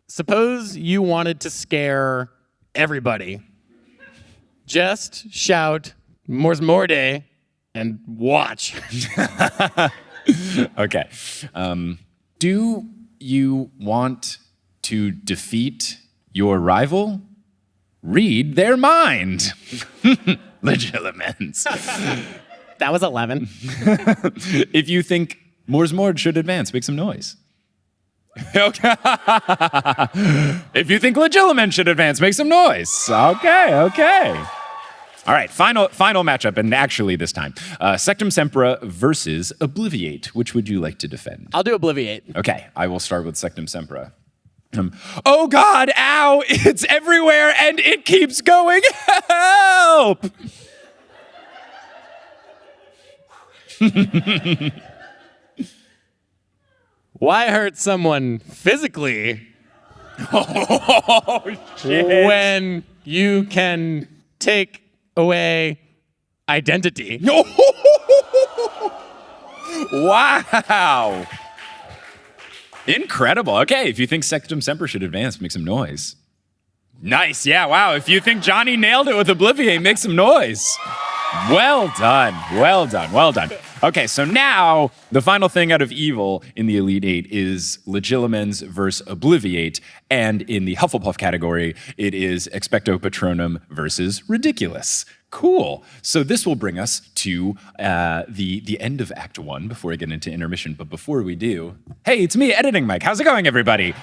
Suppose you wanted to scare everybody. Just shout Mors Morde and watch. Okay. Do you want to defeat your rival? Read their mind. Legilimens. That was 11. If you think Mors Mord should advance, make some noise. Okay. If you think Legilimens should advance, make some noise. Okay. All right, final matchup, and actually this time, Sectum Sempra versus Obliviate. Which would you like to defend? I'll do Obliviate. Okay, I will start with Sectum Sempra. Oh God, ow, it's everywhere and it keeps going, help! Why hurt someone physically Oh, shit. when you can take away identity? Wow. Incredible. Okay, if you think Sectum Semper should advance, make some noise. Nice, yeah, wow. If you think Johnny nailed it with Obliviate, make some noise. Well done. Okay, so now the final thing out of evil in the Elite Eight is Legilimens versus Obliviate, and in the Hufflepuff category, it is Expecto Patronum versus Ridiculous. Cool. So this will bring us to the end of Act 1 before I get into intermission. But before we do, hey, it's me, Editing Mike. How's it going, everybody?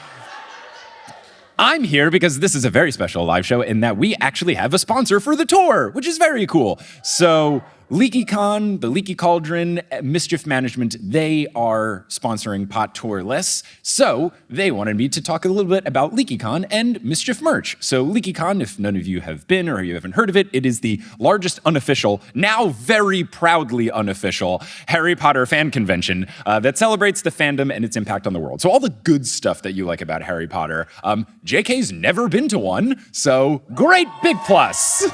I'm here because this is a very special live show in that we actually have a sponsor for the tour, which is very cool. So LeakyCon, the Leaky Cauldron, Mischief Management, they are sponsoring Potterless. So they wanted me to talk a little bit about LeakyCon and Mischief merch. So LeakyCon, if none of you have been or you haven't heard of it, it is the largest unofficial, now very proudly unofficial, Harry Potter fan convention that celebrates the fandom and its impact on the world. So all the good stuff that you like about Harry Potter, JK's never been to one, so great big plus.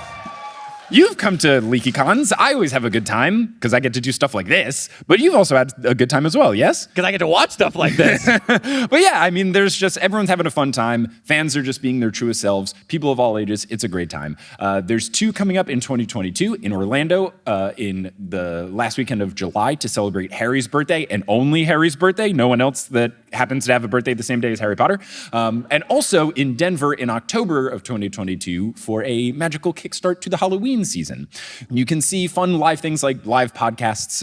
You've come to LeakyCons. I always have a good time because I get to do stuff like this, but you've also had a good time as well, yes? Because I get to watch stuff like this. But yeah, I mean, everyone's having a fun time. Fans are just being their truest selves. People of all ages, it's a great time. There's 2 coming up in 2022 in Orlando in the last weekend of July to celebrate Harry's birthday and only Harry's birthday. No one else that happens to have a birthday the same day as Harry Potter. And also in Denver in October of 2022 for a magical kickstart to the Halloween season. You can see fun live things like live podcasts.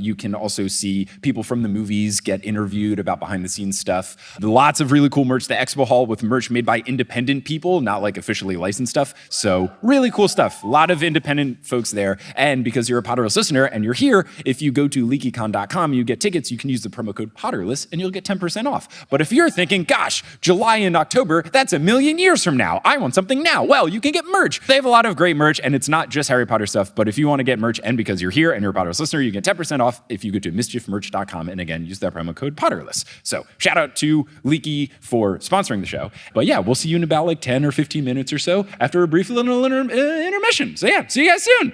You can also see people from the movies get interviewed about behind the scenes stuff. Lots of really cool merch. The expo hall with merch made by independent people, not like officially licensed stuff. So really cool stuff. A lot of independent folks there. And because you're a Potterless listener and you're here, if you go to leakycon.com, you get tickets, you can use the promo code Potterless and you'll get 10% off. But if you're thinking, gosh, July and October, that's a million years from now. I want something now. Well, you can get merch. They have a lot of great merch and it's not just Harry Potter stuff, but if you want to get merch and because you're here and you're a Potterless listener, you get 10% off if you go to mischiefmerch.com and again, use that promo code Potterless. So shout out to Leaky for sponsoring the show. But yeah, we'll see you in about like 10 or 15 minutes or so after a brief little intermission. So yeah, see you guys soon.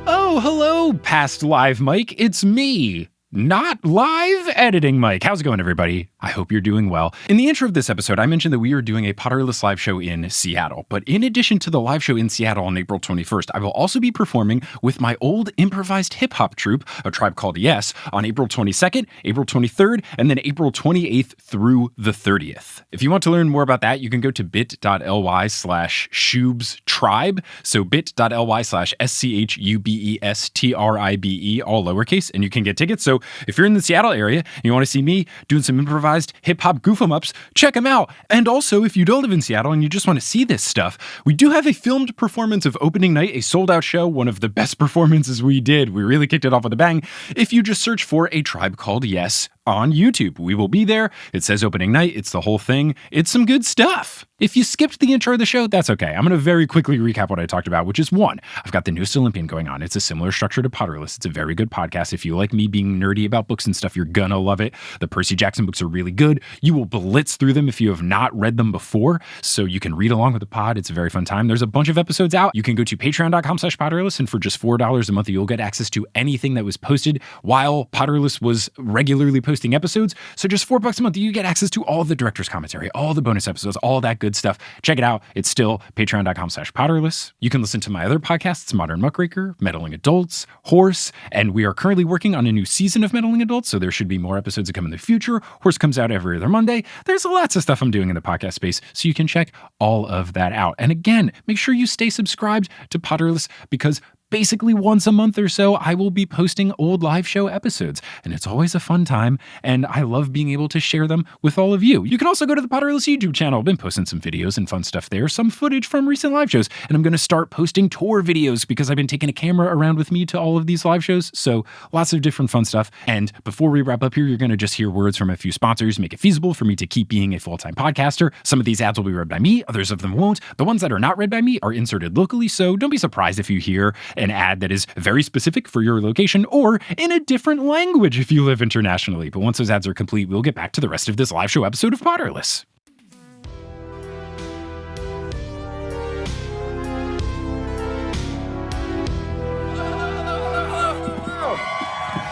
Oh, hello, past live Mike. It's me. Not live editing Mike. How's it going, everybody? I hope you're doing well. In the intro of this episode, I mentioned that we are doing a Potterless live show in Seattle. But in addition to the live show in Seattle on April 21st, I will also be performing with my old improvised hip-hop troupe, A Tribe Called Yes, on April 22nd, April 23rd, and then April 28th through the 30th. If you want to learn more about that, you can go to bit.ly/Schubes Tribe. So bit.ly/SCHUBESTRIBE, all lowercase, and you can get tickets. So So if you're in the Seattle area and you want to see me doing some improvised hip-hop goof-em-ups, check them out. And also, if you don't live in Seattle and you just want to see this stuff, we do have a filmed performance of opening night, a sold-out show, one of the best performances we did. We really kicked it off with a bang. If you just search for A Tribe Called Yes on YouTube, we will be there. It says opening night. It's the whole thing. It's some good stuff. If you skipped the intro of the show, that's okay. I'm going to very quickly recap what I talked about, which is one, I've got the newest Olympian going on. It's a similar structure to Potterless. It's a very good podcast. If you like me being nerdy about books and stuff, you're going to love it. The Percy Jackson books are really good. You will blitz through them if you have not read them before, so you can read along with the pod. It's a very fun time. There's a bunch of episodes out. You can go to patreon.com/Potterless, and for just $4 a month, you'll get access to anything that was posted while Potterless was regularly posting episodes. So just $4 a month, you get access to all of the director's commentary, all the bonus episodes, all that good stuff. Check it out. It's still patreon.com/Potterless. You can listen to my other podcasts, Modern Muckraker, Meddling Adults, Horse, and we are currently working on a new season of Meddling Adults, so there should be more episodes that come in the future. Horse comes out every other Monday. There's lots of stuff I'm doing in the podcast space, so you can check all of that out. And again, make sure you stay subscribed to Potterless, because basically once a month or so, I will be posting old live show episodes, and it's always a fun time, and I love being able to share them with all of you. You can also go to the Potterless YouTube channel. I've been posting some videos and fun stuff there, some footage from recent live shows, and I'm going to start posting tour videos because I've been taking a camera around with me to all of these live shows, so lots of different fun stuff. And before we wrap up here, you're going to just hear words from a few sponsors, make it feasible for me to keep being a full-time podcaster. Some of these ads will be read by me, others of them won't. The ones that are not read by me are inserted locally, so don't be surprised if you hear an ad that is very specific for your location or in a different language if you live internationally. But once those ads are complete, we'll get back to the rest of this live show episode of Potterless.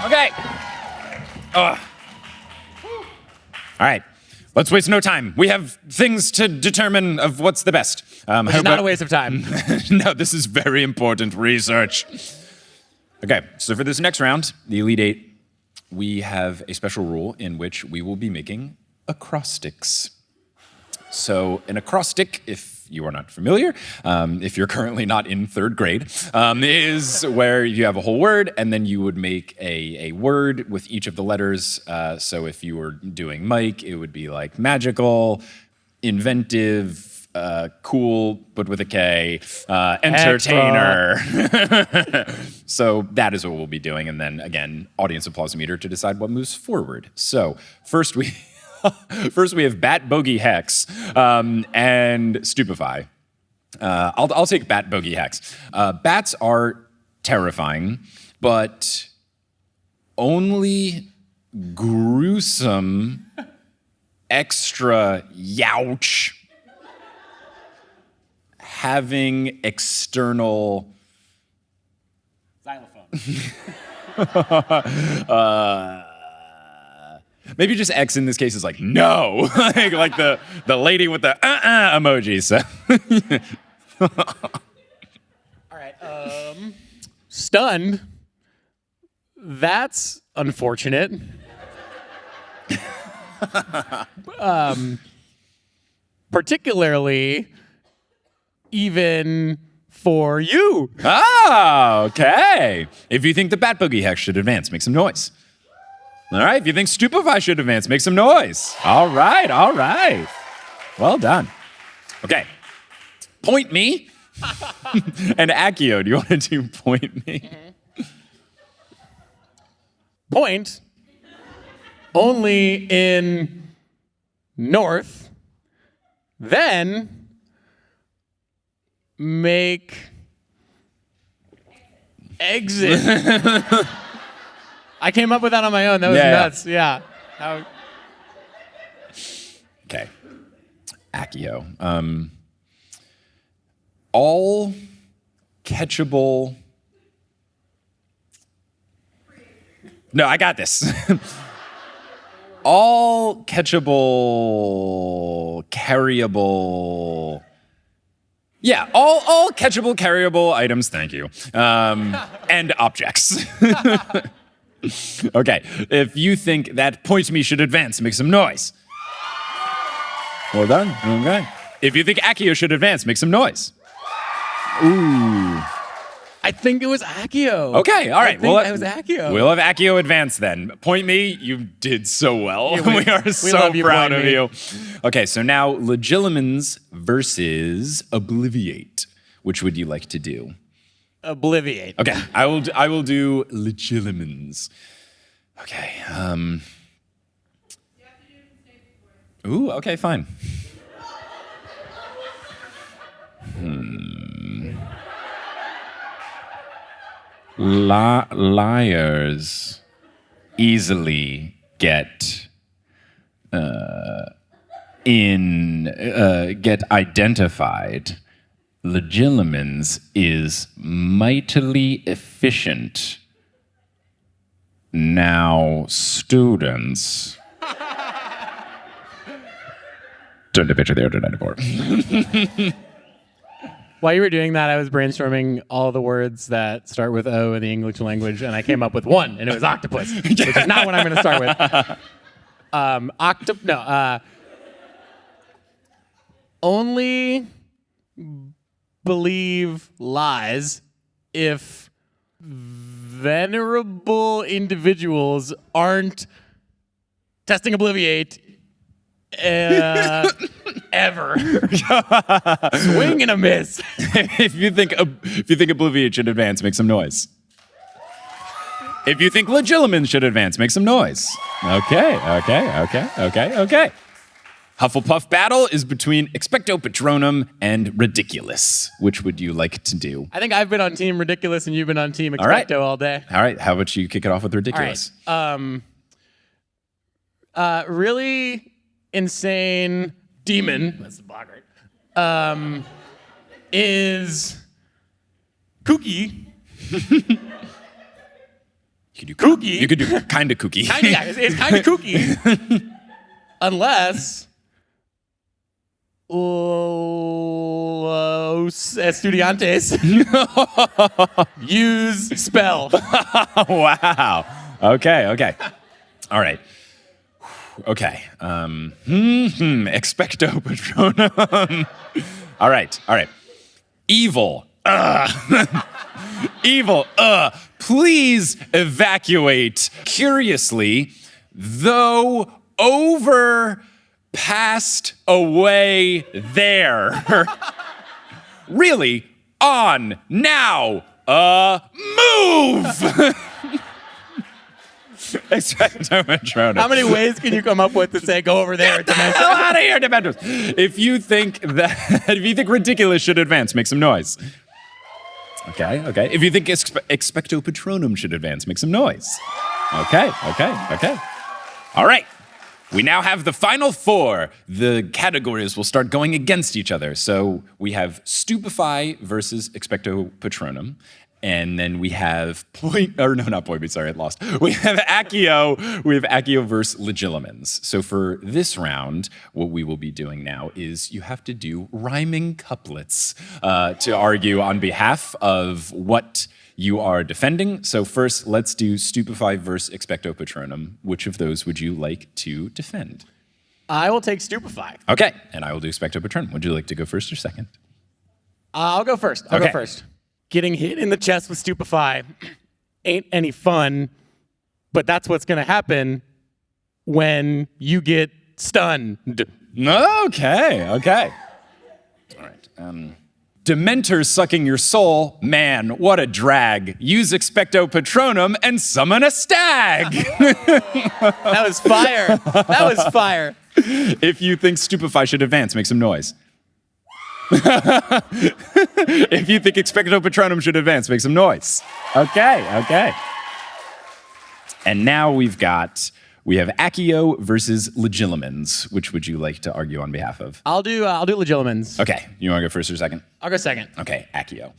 Okay. All right. Let's waste no time. We have things to determine of what's the best. It's not a waste of time. No, this is very important research. Okay, so for this next round, the Elite Eight, we have a special rule in which we will be making acrostics. So an acrostic, if you are not familiar, if you're currently not in third grade, is where you have a whole word and then you would make a word with each of the letters. So if you were doing Mike, it would be like magical, inventive, cool, but with a K, entertainer. So that is what we'll be doing. And then again, audience applause meter to decide what moves forward. So first we have bat, bogey, hex, and stupefy. I'll take bat, bogey, hex. Bats are terrifying, but only gruesome, extra youch, having external Xylophone. Maybe just X in this case is like no, like the lady with the emoji. So. All right. Stunned. That's unfortunate. Particularly even for you. Ah, okay. If you think the bat boogie hex should advance, make some noise. All right, if you think stupefy should advance, make some noise. All right. Well done. Okay. Point me. And Accio, do you want to do point me? Point only in north, then make exit. I came up with that on my own. That was nuts. Yeah. Okay. Accio. All catchable. No, I got this. All catchable, carryable. Yeah, all catchable, carryable items, thank you. And objects. Okay, if you think that point me should advance, make some noise. Well done, okay. If you think Accio should advance, make some noise. Ooh. I think it was Accio. Okay, all right. I think it was Accio. We'll have Accio advance then. Point me. You did so well. Yeah, we are so love you, proud point of me. you. Okay, so now Legilimens versus Obliviate. Which would you like to do? Obliviate. Okay, I will do Legilimens. Okay. Ooh, okay, fine. Liars easily get get identified. Legilimens is mightily efficient. Now, students. Turn the picture there to 94. While you were doing that, I was brainstorming all the words that start with O in the English language, and I came up with one, and it was octopus, which is not what I'm going to start with. Only believe lies if venerable individuals aren't testing Obliviate ever. Swing and a miss. If you think Obliviate should advance, make some noise. If you think Legilimens should advance, make some noise. Okay. Hufflepuff battle is between Expecto Patronum and Ridiculous. Which would you like to do? I think I've been on Team Ridiculous and you've been on Team All right. Expecto all day. All right, how about you kick it off with Ridiculous? All right. Really insane demon. That's the block, right? Is kooky. You could do Kooky. You could do kind of kooky. Yeah, it's kind of kooky. Unless Los Estudiantes use spell. Wow. Okay. All right. Okay. Expecto Patronum. All right. Evil. Evil. Please evacuate. Curiously, though over, passed away there. Really, on, now, move! Expecto Patronum. How many ways can you come up with to say go over there? Get the hell out of here, Dementors! If you think Ridiculous should advance, make some noise. Okay. If you think Expecto Patronum should advance, make some noise. Okay. All right. We now have the final four. The categories will start going against each other. So we have Stupefy versus Expecto Patronum. And then we have We have Accio. We have Accio versus Legilimens. So for this round, what we will be doing now is you have to do rhyming couplets to argue on behalf of what you are defending. So first, let's do Stupefy versus Expecto Patronum. Which of those would you like to defend? I will take Stupefy. Okay, and I will do Expecto Patronum. Would you like to go first or second? I'll go first. Getting hit in the chest with Stupefy ain't any fun, but that's what's going to happen when you get stunned. Okay. All right. Dementors sucking your soul. Man, what a drag. Use Expecto Patronum and summon a stag. That was fire. If you think Stupefy should advance, make some noise. If you think Expecto Patronum should advance, make some noise. Okay. And now we have Accio versus Legilimens. Which would you like to argue on behalf of? I'll do Legilimens. Okay. You want to go first or second? I'll go second. Okay, Accio.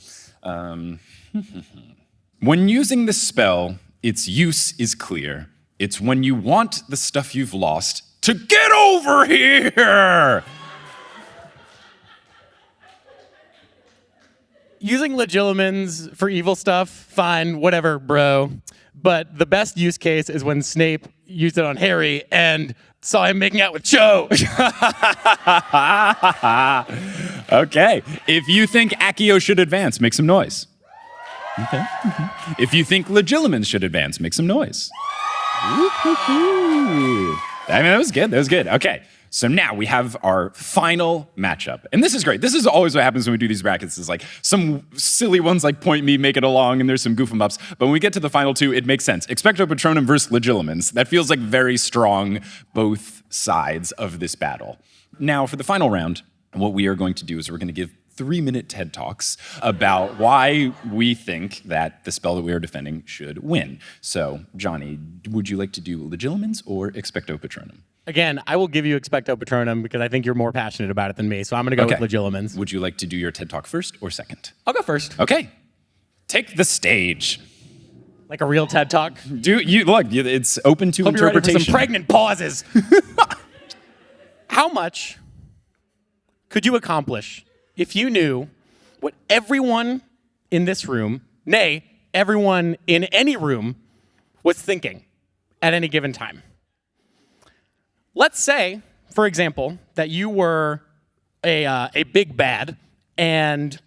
When using this spell, its use is clear. It's when you want the stuff you've lost to get over here. Using Legilimens for evil stuff, fine, whatever, bro. But the best use case is when Snape used it on Harry and saw him making out with Cho. Okay. If you think Accio should advance, make some noise. Okay. If you think legilimens should advance, make some noise. Woo-hoo-hoo. I mean, that was good. That was good. Okay. So now we have our final matchup. And this is great. This is always what happens when we do these brackets is like some silly ones like point me, make it along, and there's some goof 'em ups. But when we get to the final two, it makes sense. Expecto Patronum versus legilimens. That feels like very strong, both sides of this battle. Now for the final round, what we are going to do is we're going to give 3-minute TED Talks about why we think that the spell that we are defending should win. So, Johnny, would you like to do legilimens or Expecto Patronum? Again, I will give you Expecto Patronum because I think you're more passionate about it than me, so I'm going to go with legilimens. Would you like to do your TED Talk first or second? I'll go first. Okay. Take the stage. Like a real TED Talk? It's open to Hope you're ready for interpretation. some pregnant pauses. How much could you accomplish if you knew what everyone in this room, nay, everyone in any room, was thinking at any given time? Let's say, for example, that you were a big bad, and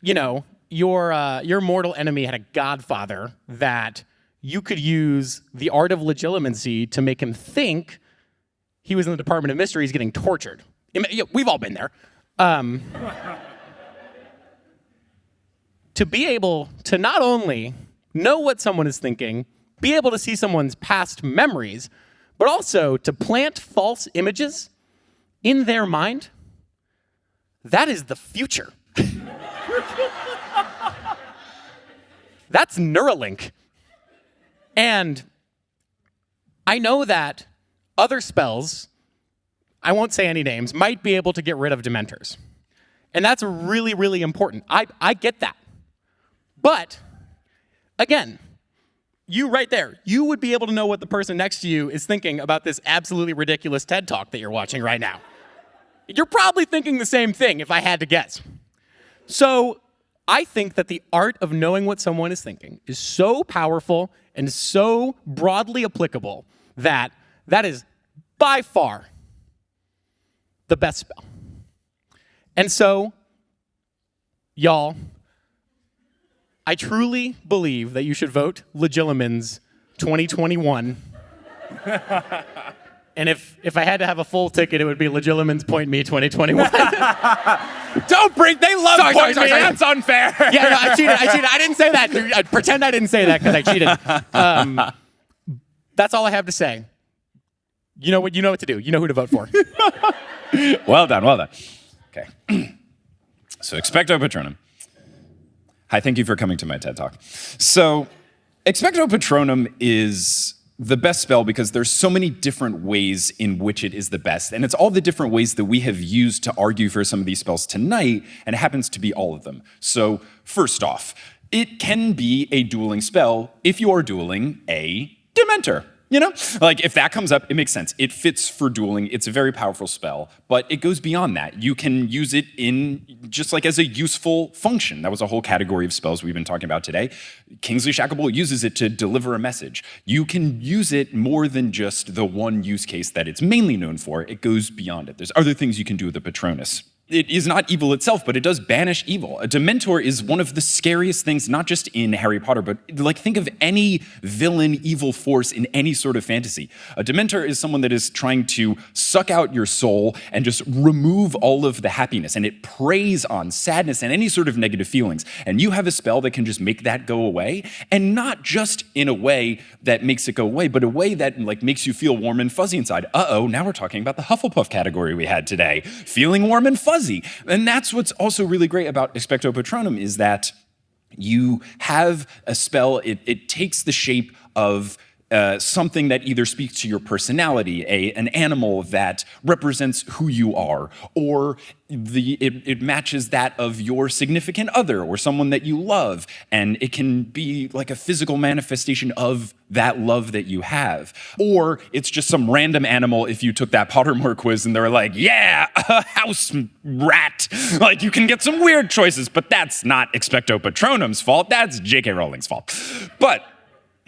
your mortal enemy had a godfather that you could use the art of legilimency to make him think he was in the Department of Mysteries getting tortured. We've all been there. To be able to not only know what someone is thinking, be able to see someone's past memories, but also to plant false images in their mind, that is the future. That's Neuralink. And I know that other spells, I won't say any names, might be able to get rid of Dementors. And that's really, really important. I get that. But, again, you right there, you would be able to know what the person next to you is thinking about this absolutely ridiculous TED Talk that you're watching right now. You're probably thinking the same thing, if I had to guess. So I think that the art of knowing what someone is thinking is so powerful and so broadly applicable that is by far the best spell. And so, y'all, I truly believe that you should vote Legilimens 2021. And if I had to have a full ticket, it would be Legilimens Point Me 2021. Don't bring, they love Point Me, that's unfair. Yeah, no, I cheated. I didn't say that. Pretend I didn't say that because I cheated. That's all I have to say. You know what to do. You know who to vote for. Well done. Okay. So, Expecto Patronum. Hi, thank you for coming to my TED Talk. So, Expecto Patronum is the best spell because there's so many different ways in which it is the best. And it's all the different ways that we have used to argue for some of these spells tonight, and it happens to be all of them. So, first off, it can be a dueling spell if you are dueling a Dementor. Like if that comes up, it makes sense. It fits for dueling. It's a very powerful spell, but it goes beyond that. You can use it in just like as a useful function. That was a whole category of spells we've been talking about today. Kingsley Shacklebolt uses it to deliver a message. You can use it more than just the one use case that it's mainly known for. It goes beyond it. There's other things you can do with the Patronus. It is not evil itself, but it does banish evil. A Dementor is one of the scariest things, not just in Harry Potter, but like think of any villain, evil force in any sort of fantasy. A Dementor is someone that is trying to suck out your soul and just remove all of the happiness, and it preys on sadness and any sort of negative feelings. And you have a spell that can just make that go away, and not just in a way that makes it go away, but a way that like makes you feel warm and fuzzy inside. Uh-oh, now we're talking about the Hufflepuff category we had today. Feeling warm and fuzzy. And that's what's also really great about Expecto Patronum is that you have a spell, it takes the shape of something that either speaks to your personality, an animal that represents who you are, or it matches that of your significant other or someone that you love, and it can be like a physical manifestation of that love that you have. Or it's just some random animal if you took that Pottermore quiz and they were like, yeah, a house rat. Like you can get some weird choices, but that's not Expecto Patronum's fault, that's J.K. Rowling's fault. But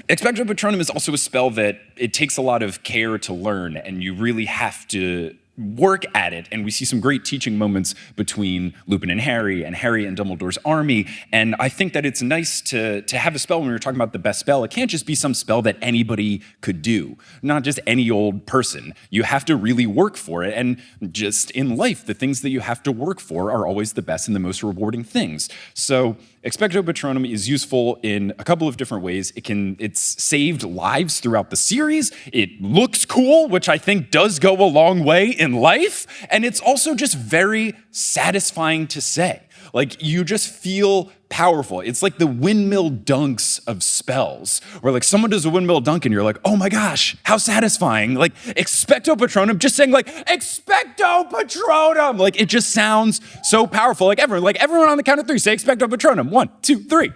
Expecto Patronum is also a spell that it takes a lot of care to learn, and you really have to work at it, and we see some great teaching moments between Lupin and Harry and Dumbledore's army. And I think that it's nice to have a spell. When we were talking about the best spell, it can't just be some spell that anybody could do, not just any old person. You have to really work for it. And just in life, the things that you have to work for are always the best and the most rewarding things. So Expecto Patronum is useful in a couple of different ways. It's saved lives throughout the series. It looks cool, which I think does go a long way in life. And it's also just very satisfying to say. Like, you just feel powerful. It's like the windmill dunks of spells, where like someone does a windmill dunk and you're like, oh my gosh, how satisfying. Like Expecto Patronum, just saying like, Expecto Patronum. Like, it just sounds so powerful. Like everyone on the count of three, say Expecto Patronum. 1, 2, 3.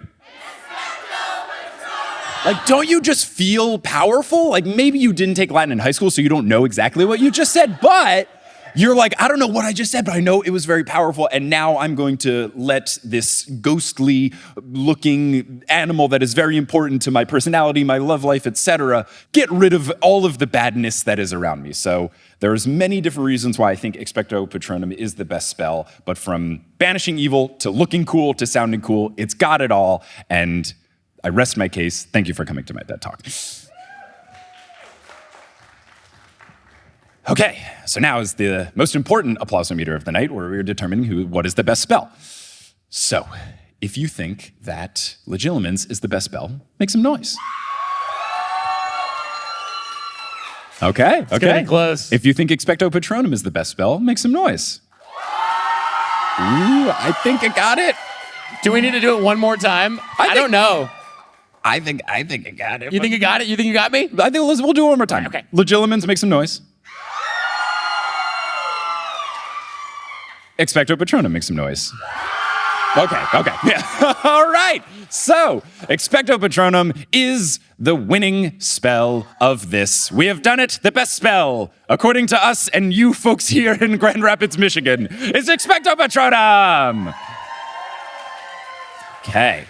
Like, don't you just feel powerful? Like, maybe you didn't take Latin in high school, so you don't know exactly what you just said, but you're like, I don't know what I just said, but I know it was very powerful, and now I'm going to let this ghostly-looking animal that is very important to my personality, my love life, etc., get rid of all of the badness that is around me. So there's many different reasons why I think Expecto Patronum is the best spell, but from banishing evil to looking cool to sounding cool, it's got it all, and I rest my case. Thank you for coming to my TED Talk. Okay, so now is the most important applausometer of the night, where we're determining what is the best spell. So, if you think that Legilimens is the best spell, make some noise. Okay. Getting close. If you think Expecto Patronum is the best spell, make some noise. Ooh, I think I got it. Do we need to do it one more time? I don't know. I think I got it. You think you got it? You think you got me? I think we'll do it one more time. Okay. Legilimens, make some noise. Expecto Patronum, make some noise. Okay, yeah. All right. So, Expecto Patronum is the winning spell of this. We have done it. The best spell, according to us and you folks here in Grand Rapids, Michigan, is Expecto Patronum. Okay.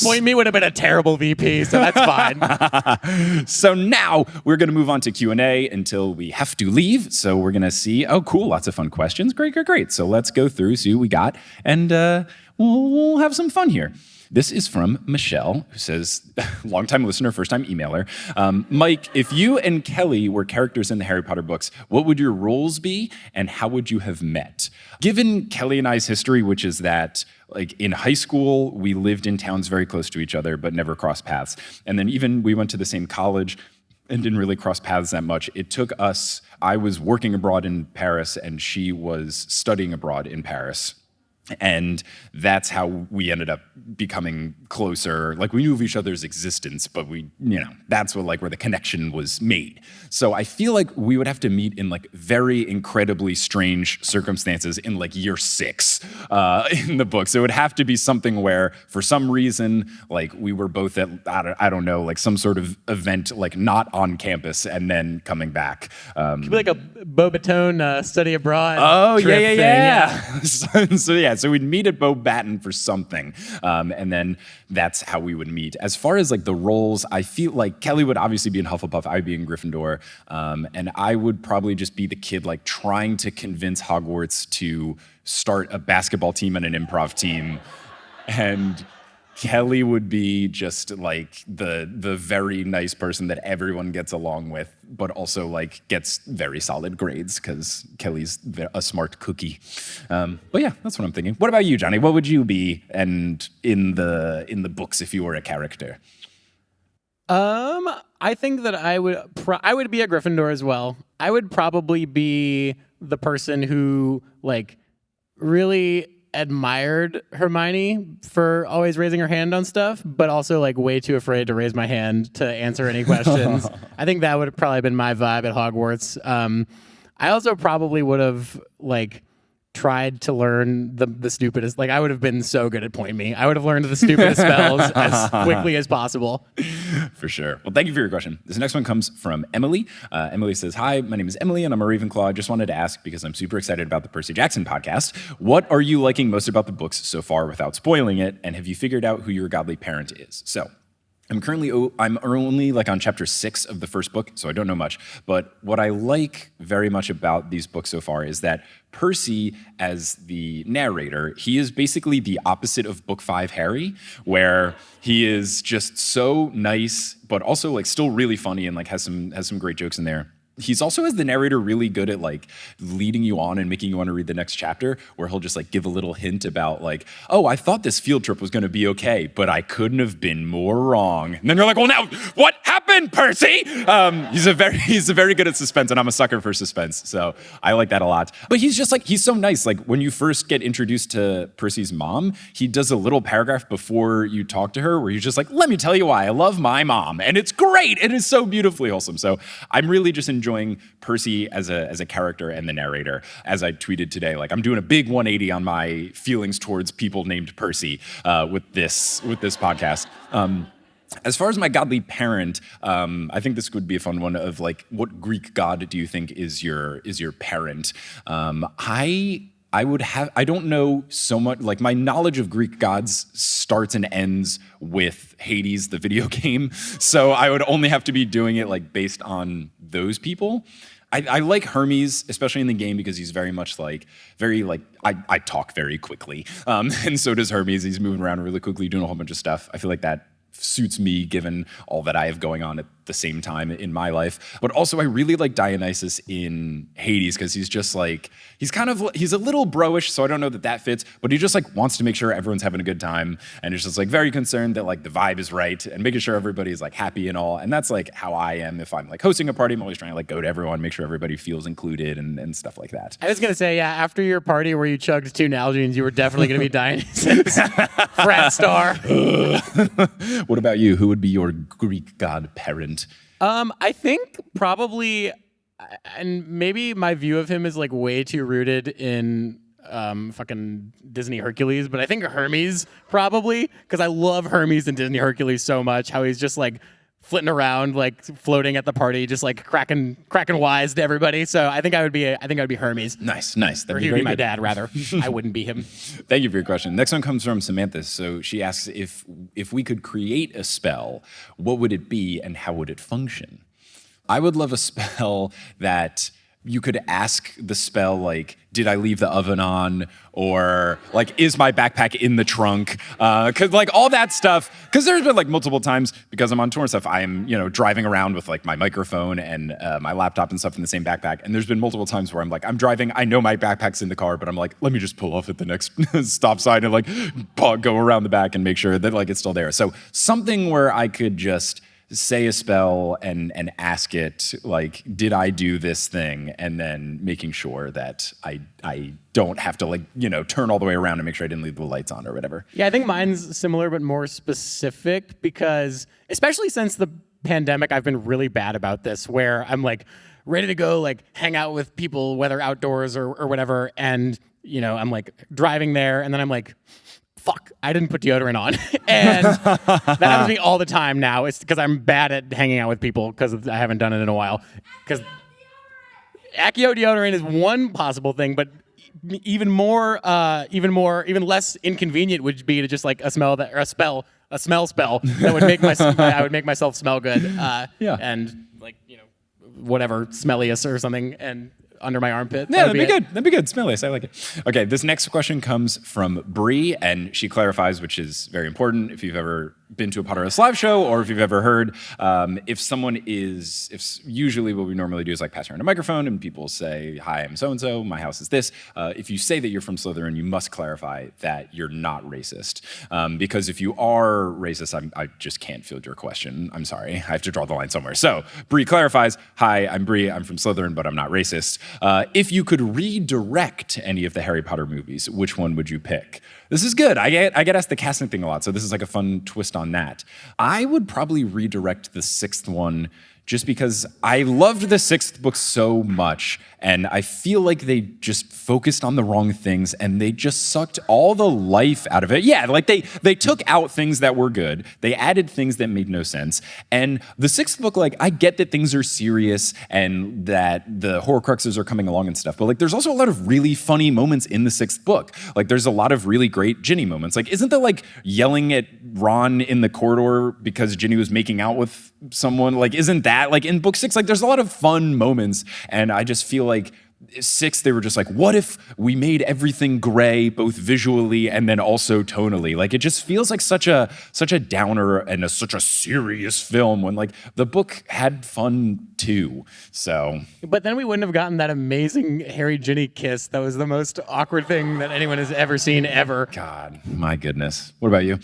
Boy, me would have been a terrible VP, so that's fine. So now we're going to move on to Q&A until we have to leave. So we're going to see, oh, cool, lots of fun questions. Great. So let's go through, see what we got, and we'll have some fun here. This is from Michelle, who says, longtime listener, first-time emailer. Mike, if you and Kelly were characters in the Harry Potter books, what would your roles be, and how would you have met? Given Kelly and I's history, which is that like in high school, we lived in towns very close to each other, but never crossed paths. And then even we went to the same college and didn't really cross paths that much. It took us, I was working abroad in Paris and she was studying abroad in Paris. And that's how we ended up becoming closer. Like, we knew of each other's existence, but that's where the connection was made. So I feel like we would have to meet in very incredibly strange circumstances in year 6 in the book. So it would have to be something where, for some reason, we were both at, I don't know, some sort of event, not on campus, and then coming back. Could be like a Beaubaton study abroad. Oh, trip yeah. So we'd meet at Beaubaton for something, and then that's how we would meet. As far as the roles, I feel like Kelly would obviously be in Hufflepuff, I would be in Gryffindor, and I would probably just be the kid trying to convince Hogwarts to start a basketball team and an improv team, and Kelly would be just the very nice person that everyone gets along with, but also gets very solid grades because Kelly's a smart cookie. But yeah, that's what I'm thinking. What about you, Johnny? What would you be, and in the books, if you were a character? I think that I would be a Gryffindor as well. I would probably be the person who really admired Hermione for always raising her hand on stuff, but also way too afraid to raise my hand to answer any questions. I think that would have probably been my vibe at Hogwarts. I also probably would have tried to learn the stupidest. I would have been so good at point me. I would have learned the stupidest spells as quickly as possible. For sure. Well, thank you for your question. This next one comes from Emily. Emily says, hi, my name is Emily and I'm a Ravenclaw. I just wanted to ask, because I'm super excited about the Percy Jackson podcast, what are you liking most about the books so far without spoiling it? And have you figured out who your godly parent is? So, I'm only like on chapter 6 of the first book, so I don't know much. But what I like very much about these books so far is that Percy, as the narrator, he is basically the opposite of book 5 Harry, where he is just so nice, but also like still really funny and like has some great jokes in there. He's also, as the narrator, really good at like leading you on and making you want to read the next chapter, where he'll just like give a little hint about like, oh, I thought this field trip was going to be okay, but I couldn't have been more wrong. And then you're like, well, now what happened, Percy? He's very good at suspense, and I'm a sucker for suspense, so I like that a lot. But he's just like, he's so nice. Like when you first get introduced to Percy's mom, he does a little paragraph before you talk to her, where he's just like, let me tell you why I love my mom, and it's great. It is so beautifully wholesome. So I'm really just enjoying Percy as a character and the narrator. As I tweeted today, like I'm doing a big 180 on my feelings towards people named Percy with this podcast. As far as my godly parent, I think this would be a fun one of like, what Greek god do you think is your parent? I don't know so much, like my knowledge of Greek gods starts and ends with Hades, the video game. So I would only have to be doing it like based on those people. I like Hermes, especially in the game, because he's very much like, I talk very quickly. And so does Hermes. He's moving around really quickly, doing a whole bunch of stuff. I feel like that suits me given all that I have going on at the same time in my life. But also I really like Dionysus in Hades because he's just like, he's a little bro-ish, so I don't know that fits, but he just like wants to make sure everyone's having a good time and is just like very concerned that like the vibe is right and making sure everybody's like happy and all. And that's like how I am if I'm like hosting a party. I'm always trying to like go to everyone, make sure everybody feels included and stuff like that. I was going to say, yeah, after your party where you chugged 2 Nalgenes, you were definitely going to be Dionysus. Frat star. What about you? Who would be your Greek god parent? I think probably, and maybe my view of him is like way too rooted in fucking Disney Hercules, but I think Hermes probably, because I love Hermes and Disney Hercules so much, how he's just like flitting around, like floating at the party, just like cracking wise to everybody. So I think I would be Hermes. Nice. Or he would be my dad, rather. I wouldn't be him. Thank you for your question. Next one comes from Samantha. So she asks, if we could create a spell, what would it be and how would it function? I would love a spell that you could ask the spell, like, did I leave the oven on? Or, like, is my backpack in the trunk? Because, like, all that stuff, because there's been, like, multiple times, because I'm on tour and stuff, I'm, driving around with, like, my microphone and my laptop and stuff in the same backpack. And there's been multiple times where I'm, like, I'm driving, I know my backpack's in the car, but I'm like, let me just pull off at the next stop sign and, like, go around the back and make sure that, like, it's still there. So something where I could just say a spell and ask it, like, did I do this thing? And then making sure that I don't have to, like, turn all the way around and make sure I didn't leave the lights on or whatever. Yeah, I think mine's similar but more specific because, especially since the pandemic, I've been really bad about this, where I'm, like, ready to go, like, hang out with people, whether outdoors or whatever, and, I'm, like, driving there, and then I'm, like, fuck, I didn't put deodorant on. And that happens to me all the time now. It's because I'm bad at hanging out with people because I haven't done it in a while. Because Accio deodorant is one possible thing, but even less inconvenient would be to just like a smell spell that would make I would make myself smell good. And like, whatever, smelliest or something, and under my armpit. Yeah, that'd be good. That'd be good. Smelliest. I like it. Okay, this next question comes from Bree, and she clarifies, which is very important. If you've ever been to a Potterless live show, or if you've ever heard, if usually what we normally do is like pass around a microphone and people say, hi, I'm so-and-so, my house is this. If you say that you're from Slytherin, you must clarify that you're not racist. Because if you are racist, I just can't field your question. I'm sorry, I have to draw the line somewhere. So Bree clarifies, hi, I'm Bree, I'm from Slytherin, but I'm not racist. If you could redirect any of the Harry Potter movies, which one would you pick? This is good. I get asked the casting thing a lot, so this is like a fun twist on that. I would probably redirect the 6th one just because I loved the sixth book so much, and I feel like they just focused on the wrong things, and they just sucked all the life out of it. Yeah, like they took out things that were good, they added things that made no sense, and the sixth book, like, I get that things are serious and that the Horcruxes are coming along and stuff, but like, there's also a lot of really funny moments in the sixth book. Like, there's a lot of really great Ginny moments. Like, isn't there like yelling at Ron in the corridor because Ginny was making out with someone? Like, isn't that like in book 6? Like, there's a lot of fun moments, and I just feel like 6, they were just like, what if we made everything gray, both visually and then also tonally? Like, it just feels like such a downer and such a serious film when like the book had fun too. So, but then we wouldn't have gotten that amazing Harry Ginny kiss. That was the most awkward thing that anyone has ever seen ever. God, my goodness. What about you?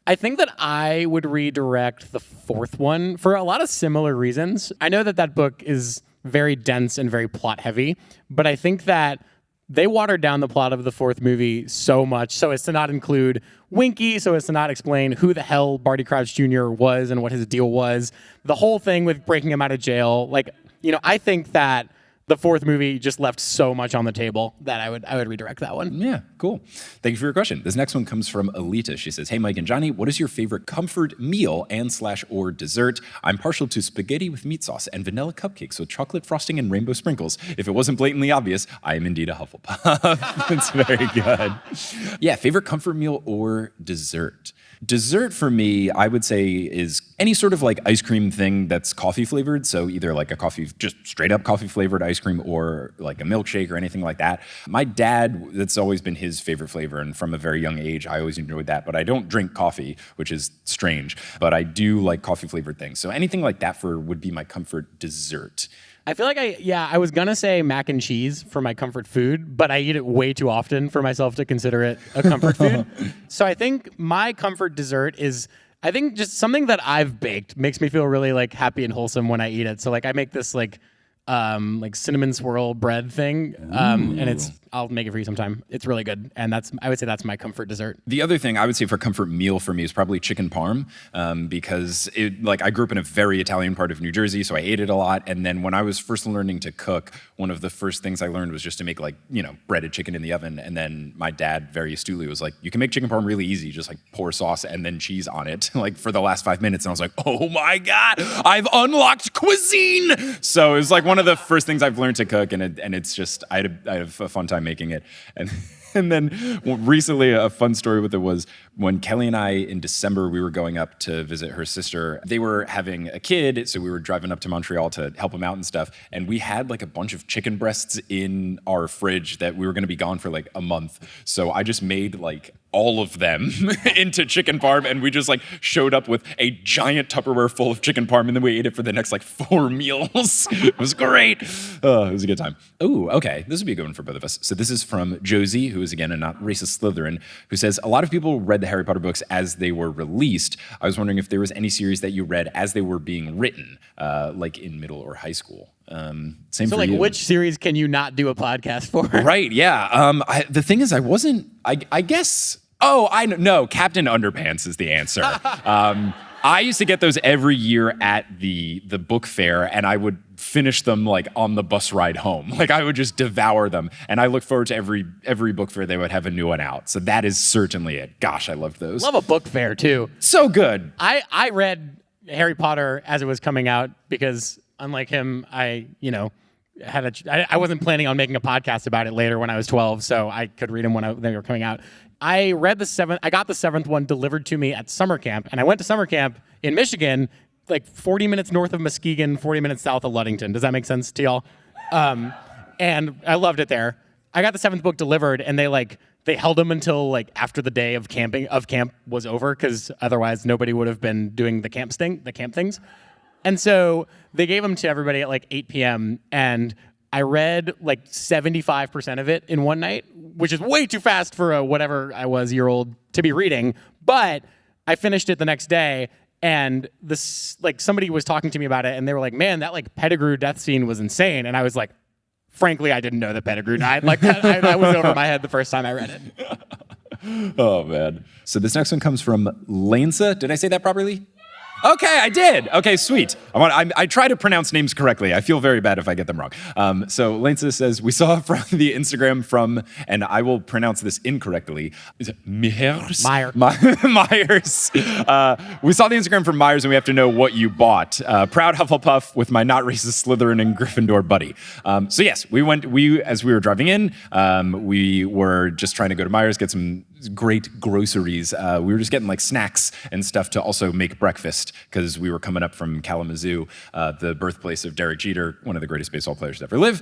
I think that I would redirect the fourth one for a lot of similar reasons. I know that book is very dense and very plot heavy, but I think that they watered down the plot of the fourth movie so much so as to not include Winky, so as to not explain who the hell Barty Crouch Jr. was and what his deal was. The whole thing with breaking him out of jail, like, you know, I think that the fourth movie just left so much on the table that I would redirect that one. Yeah, cool. Thank you for your question. This next one comes from Alita. She says, hey, Mike and Johnny, what is your favorite comfort meal and/or dessert? I'm partial to spaghetti with meat sauce and vanilla cupcakes with chocolate frosting and rainbow sprinkles. If it wasn't blatantly obvious, I am indeed a Hufflepuff. It's very good. Yeah, favorite comfort meal or dessert? Dessert for me, I would say, is any sort of like ice cream thing that's coffee flavored. So either like a coffee, just straight up coffee flavored ice cream, or like a milkshake or anything like that. My dad, that's always been his favorite flavor. And from a very young age, I always enjoyed that. But I don't drink coffee, which is strange. But I do like coffee flavored things. So anything like that would be my comfort dessert. I feel like I was gonna say mac and cheese for my comfort food, but I eat it way too often for myself to consider it a comfort food. So I think my comfort dessert is, I think just something that I've baked makes me feel really like happy and wholesome when I eat it. So like I make this like cinnamon swirl bread thing, and I'll make it for you sometime. It's really good, and I would say that's my comfort dessert. The other thing I would say for comfort meal for me is probably chicken parm, because I grew up in a very Italian part of New Jersey, so I ate it a lot. And then when I was first learning to cook, one of the first things I learned was just to make breaded chicken in the oven. And then my dad very astutely was like, you can make chicken parm really easy, just like pour sauce and then cheese on it, like for the last 5 minutes. And I was like, oh my God, I've unlocked cuisine. So it was like one of the first things I've learned to cook, and it's just I have a fun time making it. And then recently, a fun story with it was when Kelly and I, in December, we were going up to visit her sister. They were having a kid, so we were driving up to Montreal to help them out and stuff. And we had like a bunch of chicken breasts in our fridge that we were going to be gone for like a month. So I just made like all of them into chicken parm, and we just like showed up with a giant Tupperware full of chicken parm, and then we ate it for the next like 4 meals. It was great. It was a good time. Oh, okay. This would be a good one for both of us. So this is from Josie, who is again a not racist Slytherin, who says, a lot of people read the Harry Potter books as they were released. I was wondering if there was any series that you read as they were being written, like in middle or high school. Same so for like you. Which series can you not do a podcast for? Right, yeah. The thing is, I guess, I know, Captain Underpants is the answer. I used to get those every year at the book fair, and I would finish them like on the bus ride home. Like I would just devour them, and I look forward to every book fair they would have a new one out. So that is certainly it. Gosh, I loved those. Love a book fair too. So good. I read Harry Potter as it was coming out because, unlike him, I wasn't planning on making a podcast about it later when I was 12, so I could read them when they were coming out. I got the 7th one delivered to me at summer camp, and I went to summer camp in Michigan, like 40 minutes north of Muskegon, 40 minutes south of Ludington. Does that make sense to y'all? And I loved it there. I got the 7th book delivered, and they held them until like after the day of camp was over, because otherwise nobody would have been doing the camp things. And so they gave them to everybody at like 8 p.m. and I read like 75% of it in one night, which is way too fast for a whatever I was year-old to be reading. But I finished it the next day, and somebody was talking to me about it, and they were like, "Man, that like Pettigrew death scene was insane." And I was like, "Frankly, I didn't know that Pettigrew died. Like that was over my head the first time I read it." Oh man! So this next one comes from Lanesa. Did I say that properly? Okay, I did. Okay, sweet. I try to pronounce names correctly. I feel very bad if I get them wrong. So Lance says, we saw from the Instagram from, and I will pronounce this incorrectly. Is it Meijer's? Meijer's. We saw the Instagram from Meijer's, and we have to know what you bought. Proud Hufflepuff with my not racist Slytherin and Gryffindor buddy. So yes, as we were driving in, we were just trying to go to Meijer's, get some great groceries. We were just getting like snacks and stuff to also make breakfast because we were coming up from Kalamazoo, the birthplace of Derek Jeter, one of the greatest baseball players to ever live.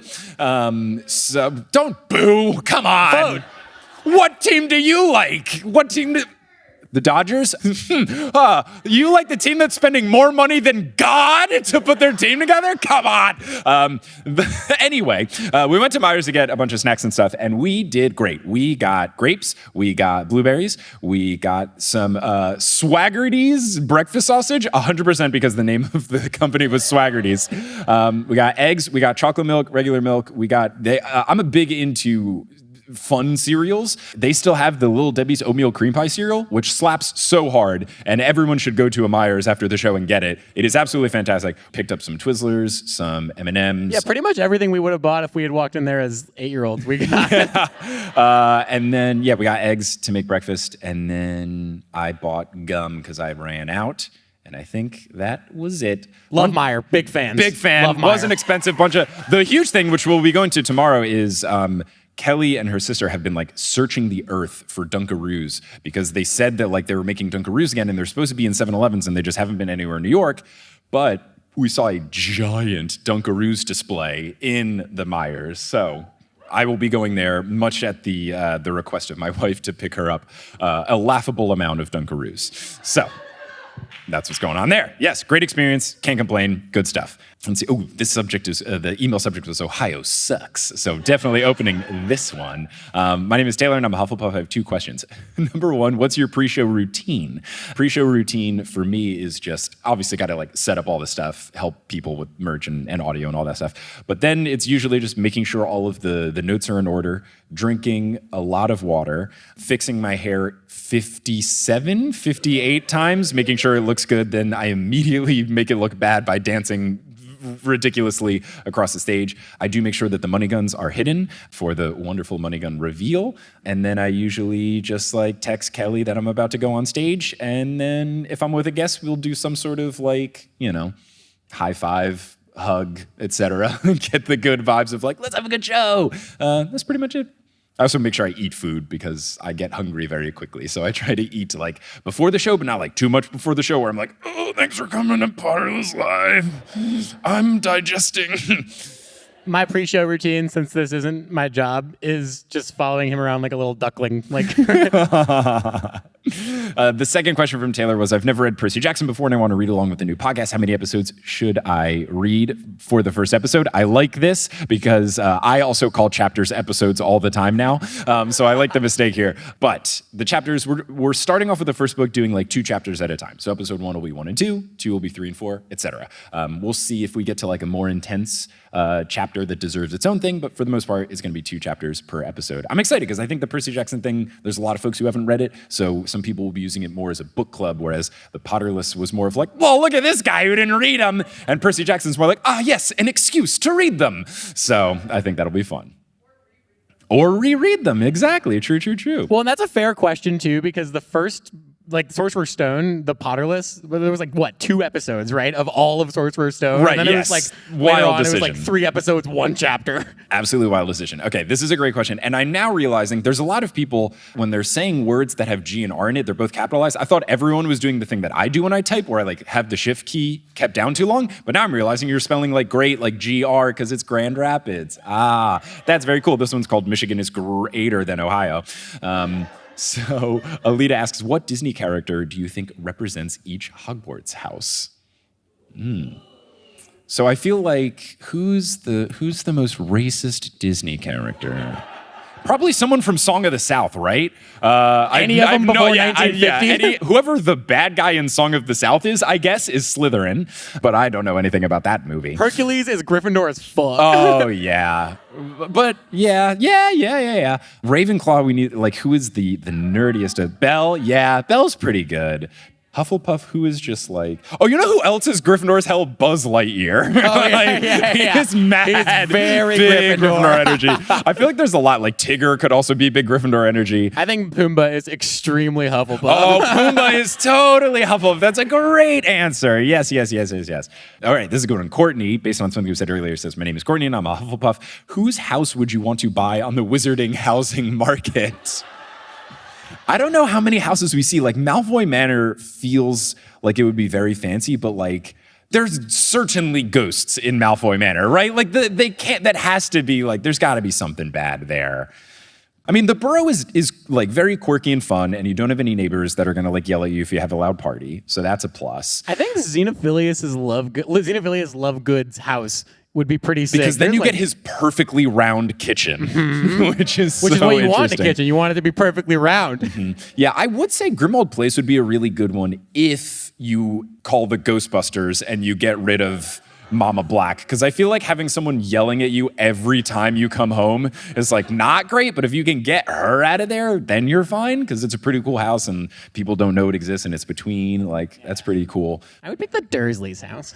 So don't boo, come on. What team do you like? The Dodgers? You like the team that's spending more money than God to put their team together? Come on. Anyway, we went to Meijer's to get a bunch of snacks and stuff, and we did great. We got grapes, we got blueberries, we got some Swaggerty's breakfast sausage, 100% because the name of the company was Swaggerty's. We got eggs, we got chocolate milk, regular milk. I'm a big into fun cereals. They still have the Little Debbie's oatmeal cream pie cereal, which slaps so hard, and everyone should go to a Meijer's after the show and get it. It is absolutely fantastic. Picked up some Twizzlers, some M&Ms. Yeah, pretty much everything we would have bought if we had walked in there as 8-year-olds. We got. And then, we got eggs to make breakfast, and then I bought gum because I ran out. And I think that was it. Love Meijer. Big fans. Big fan. Love Meijer. Wasn't expensive. The huge thing, which we'll be going to tomorrow, is Kelly and her sister have been like searching the earth for Dunkaroos because they said that like they were making Dunkaroos again and they're supposed to be in 7-Elevens and they just haven't been anywhere in New York. But we saw a giant Dunkaroos display in the Meijer's. So I will be going there, much at the request of my wife to pick her up a laughable amount of Dunkaroos. So that's what's going on there. Yes, great experience. Can't complain. Good stuff. Let's see. Oh, this subject is, the email subject was Ohio sucks. So definitely opening this one. My name is Taylor and I'm a Hufflepuff. I have 2 questions. Number 1, what's your pre-show routine? Pre-show routine for me is just obviously got to like set up all the stuff, help people with merch and audio and all that stuff. But then it's usually just making sure all of the notes are in order, drinking a lot of water, fixing my hair 58 times, making sure it looks good. Then I immediately make it look bad by dancing ridiculously across the stage. I do make sure that the money guns are hidden for the wonderful money gun reveal. And then I usually just like text Kelly that I'm about to go on stage. And then if I'm with a guest, we'll do some sort of like, high five, hug, etc. Get the good vibes of like, let's have a good show. That's pretty much it. I also make sure I eat food because I get hungry very quickly. So I try to eat like before the show, but not like too much before the show where I'm like, oh, thanks for coming to Potterless Live. I'm digesting. My pre-show routine, since this isn't my job, is just following him around like a little duckling. Like the second question from Taylor was, I've never read Percy Jackson before and I want to read along with the new podcast. How many episodes should I read for the first episode? I like this because I also call chapters episodes all the time now. So I like the mistake here. But the chapters, we're starting off with the first book doing like 2 chapters at a time. So episode 1 will be 1 and 2, 2 will be 3 and 4, etc. We'll see if we get to like a more intense chapter that deserves its own thing, but for the most part, it's going to be 2 chapters per episode. I'm excited because I think the Percy Jackson thing, there's a lot of folks who haven't read it, so some people will be using it more as a book club, whereas the Potterless was more of like, well, look at this guy who didn't read them, and Percy Jackson's more like, yes, an excuse to read them. So I think that'll be fun. Or reread them, exactly, true. Well, and that's a fair question too, because the first, like Sorcerer's Stone, the Potterless, there was like 2 episodes, right, of all of Sorcerer's Stone, right? And then yes. it was like wild decision. It was like 3 episodes, 1 chapter. Absolutely wild decision. Okay, this is a great question, and I'm now realizing there's a lot of people when they're saying words that have G and R in it, they're both capitalized. I thought everyone was doing the thing that I do when I type, where I like have the shift key kept down too long, but now I'm realizing you're spelling like great, like GR, because it's Grand Rapids. That's very cool. This one's called Michigan is greater than Ohio. So Alita asks, what Disney character do you think represents each Hogwarts house? So I feel like who's the most racist Disney character? Probably someone from Song of the South, right? Any of them before 1950? Whoever the bad guy in Song of the South is, I guess, is Slytherin. But I don't know anything about that movie. Hercules is Gryffindor as fuck. Oh, yeah. But yeah. Ravenclaw, we need, like, who is the nerdiest? Belle? Yeah, Belle's pretty good. Hufflepuff, who is just like, oh, you know who else is Gryffindor's hell? Buzz Lightyear. Yeah. He's mad. He's very big Gryffindor. energy. I feel like there's a lot. Like Tigger could also be big Gryffindor energy. I think Pumbaa is extremely Hufflepuff. Oh, Pumbaa is totally Hufflepuff. That's a great answer. Yes. All right, this is a good one. Courtney, based on something you said earlier, says, my name is Courtney and I'm a Hufflepuff. Whose house would you want to buy on the wizarding housing market? I don't know how many houses we see. Like Malfoy Manor feels like it would be very fancy, but like there's certainly ghosts in Malfoy Manor, right? Like they can't. That has to be like there's got to be something bad there. I mean, the borough is like very quirky and fun, and you don't have any neighbors that are gonna like yell at you if you have a loud party, so that's a plus. I think Xenophilius' Lovegood's house would be pretty sick. Because then you get his perfectly round kitchen, which is what you want in a interesting. kitchen. You want it to be perfectly round. Yeah, I would say Grimmauld Place would be a really good one if you call the Ghostbusters and you get rid of Mama Black, because I feel like having someone yelling at you every time you come home is like not great, but if you can get her out of there, then you're fine, because it's a pretty cool house and people don't know it exists and it's between, like, that's pretty cool. I would pick the Dursleys' house.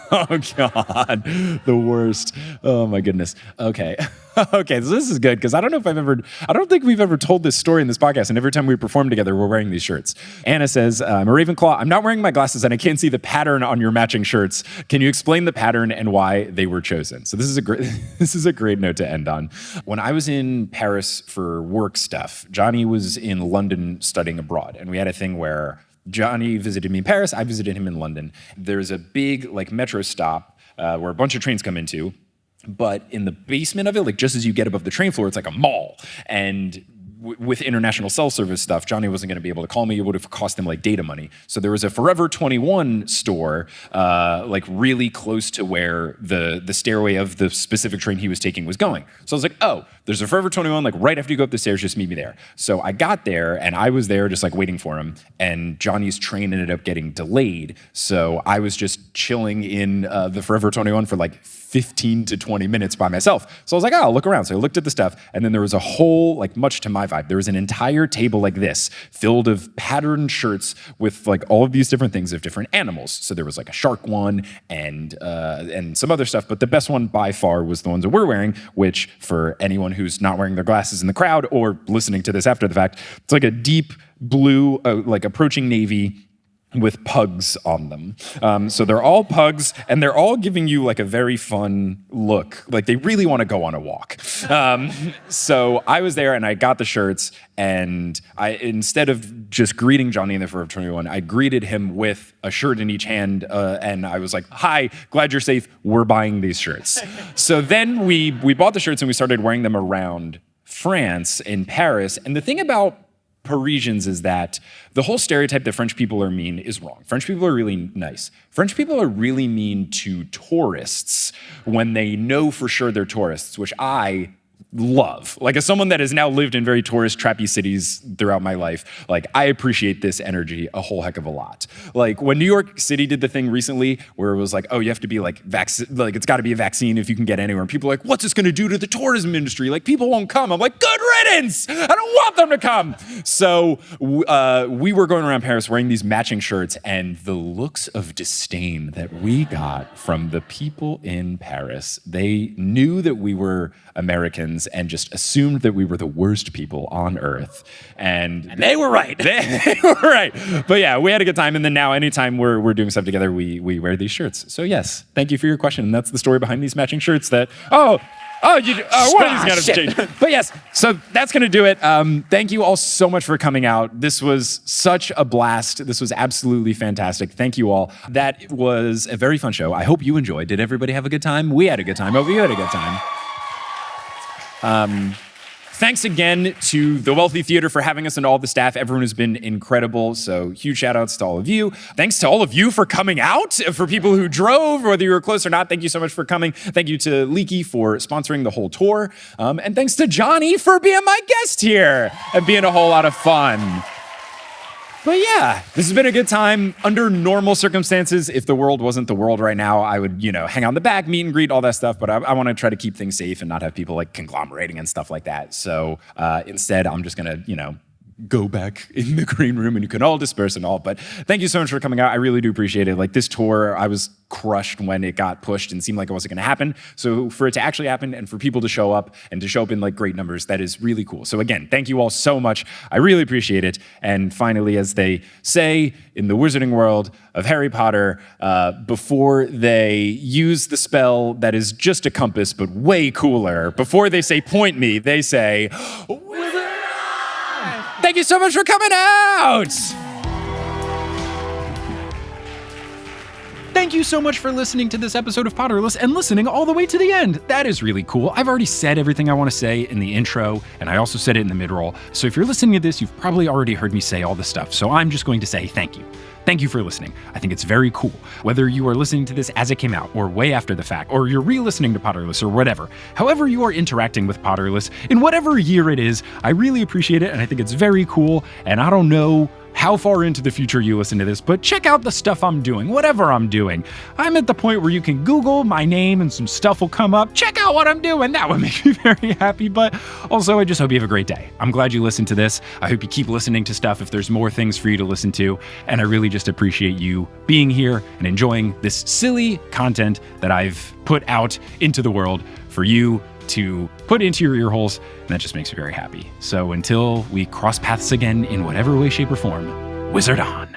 Oh God, the worst. Oh my goodness. Okay. Okay, so this is good because I don't think we've ever told this story in this podcast, and every time we perform together, we're wearing these shirts. Anna says, I'm a Ravenclaw. I'm not wearing my glasses and I can't see the pattern on your matching shirts. Can you explain the pattern and why they were chosen? So this is a great note to end on. When I was in Paris for work stuff, Johnny was in London studying abroad, and we had a thing where Johnny visited me in Paris, I visited him in London. There's a big like metro stop where a bunch of trains come into, but in the basement of it, like just as you get above the train floor, it's like a mall. And with international cell service stuff, Johnny wasn't going to be able to call me. It would have cost him like data money. So there was a Forever 21 store, like really close to where the stairway of the specific train he was taking was going. So I was like, oh, there's a Forever 21, like right after you go up the stairs, just meet me there. So I got there and I was there just like waiting for him, and Johnny's train ended up getting delayed. So I was just chilling in the Forever 21 for like 15 to 20 minutes by myself. So I was like, oh, I'll look around. So I looked at the stuff, and then there was a whole, like much to my vibe, there was an entire table like this, filled of patterned shirts with like all of these different things of different animals. So there was like a shark one and some other stuff, but the best one by far was the ones that we're wearing, which for anyone who's not wearing their glasses in the crowd or listening to this after the fact, it's like a deep blue, like approaching navy, with pugs on them. So they're all pugs, and they're all giving you like a very fun look. Like they really want to go on a walk. So I was there and I got the shirts, and I, instead of just greeting Johnny in the Forever 21, I greeted him with a shirt in each hand, and I was like, hi, glad you're safe. We're buying these shirts. So then we bought the shirts and we started wearing them around France, in Paris. And the thing about Parisians is that the whole stereotype that French people are mean is wrong. French people are really nice. French people are really mean to tourists when they know for sure they're tourists, which I love. Like as someone that has now lived in very tourist trappy cities throughout my life, like I appreciate this energy a whole heck of a lot. Like when New York City did the thing recently where it was like, oh, you have to be like it's got to be a vaccine if you can get anywhere. And people are like, what's this going to do to the tourism industry? Like people won't come. I'm like, good riddance. I don't want them to come. So we were going around Paris wearing these matching shirts, and the looks of disdain that we got from the people in Paris, they knew that we were Americans and just assumed that we were the worst people on earth. And they were right. They were right. But yeah, we had a good time. And then now anytime we're doing stuff together, we wear these shirts. So yes, thank you for your question. And that's the story behind these matching shirts that, one of these got to change. But yes, so that's going to do it. Thank you all so much for coming out. This was such a blast. This was absolutely fantastic. Thank you all. That was a very fun show. I hope you enjoyed. Did everybody have a good time? We had a good time. Hope you had a good time. Thanks again to the Wealthy Theater for having us and all the staff. Everyone has been incredible. So huge shout outs to all of you. Thanks to all of you for coming out. For people who drove, whether you were close or not, thank you so much for coming. Thank you to Leaky for sponsoring the whole tour. And thanks to Johnny for being my guest here and being a whole lot of fun. But yeah, this has been a good time. Under normal circumstances, if the world wasn't the world right now, I would, hang out in the back, meet and greet, all that stuff. But I want to try to keep things safe and not have people like conglomerating and stuff like that. So instead, I'm just going to, go back in the green room and you can all disperse and all. But thank you so much for coming out. I really do appreciate it. Like this tour, I was crushed when it got pushed and seemed like it wasn't going to happen. So for it to actually happen and for people to show up and to show up in like great numbers, that is really cool. So again, thank you all so much. I really appreciate it. And finally, as they say in the wizarding world of Harry Potter, before they use the spell that is just a compass but way cooler, before they say point me, they say wizard. Thank you so much for coming out! Thank you so much for listening to this episode of Potterless and listening all the way to the end. That is really cool. I've already said everything I want to say in the intro, and I also said it in the mid-roll. So if you're listening to this, you've probably already heard me say all the stuff. So I'm just going to say thank you. Thank you for listening. I think it's very cool. Whether you are listening to this as it came out, or way after the fact, or you're re-listening to Potterless, or whatever, however you are interacting with Potterless, in whatever year it is, I really appreciate it, and I think it's very cool, and I don't know how far into the future you listen to this, but check out the stuff I'm doing, whatever I'm doing. I'm at the point where you can Google my name and some stuff will come up. Check out what I'm doing. That would make me very happy, but also I just hope you have a great day. I'm glad you listened to this. I hope you keep listening to stuff if there's more things for you to listen to, and I really just appreciate you being here and enjoying this silly content that I've put out into the world for you to put into your ear holes, and that just makes me very happy. So until we cross paths again in whatever way, shape, or form, wizard on.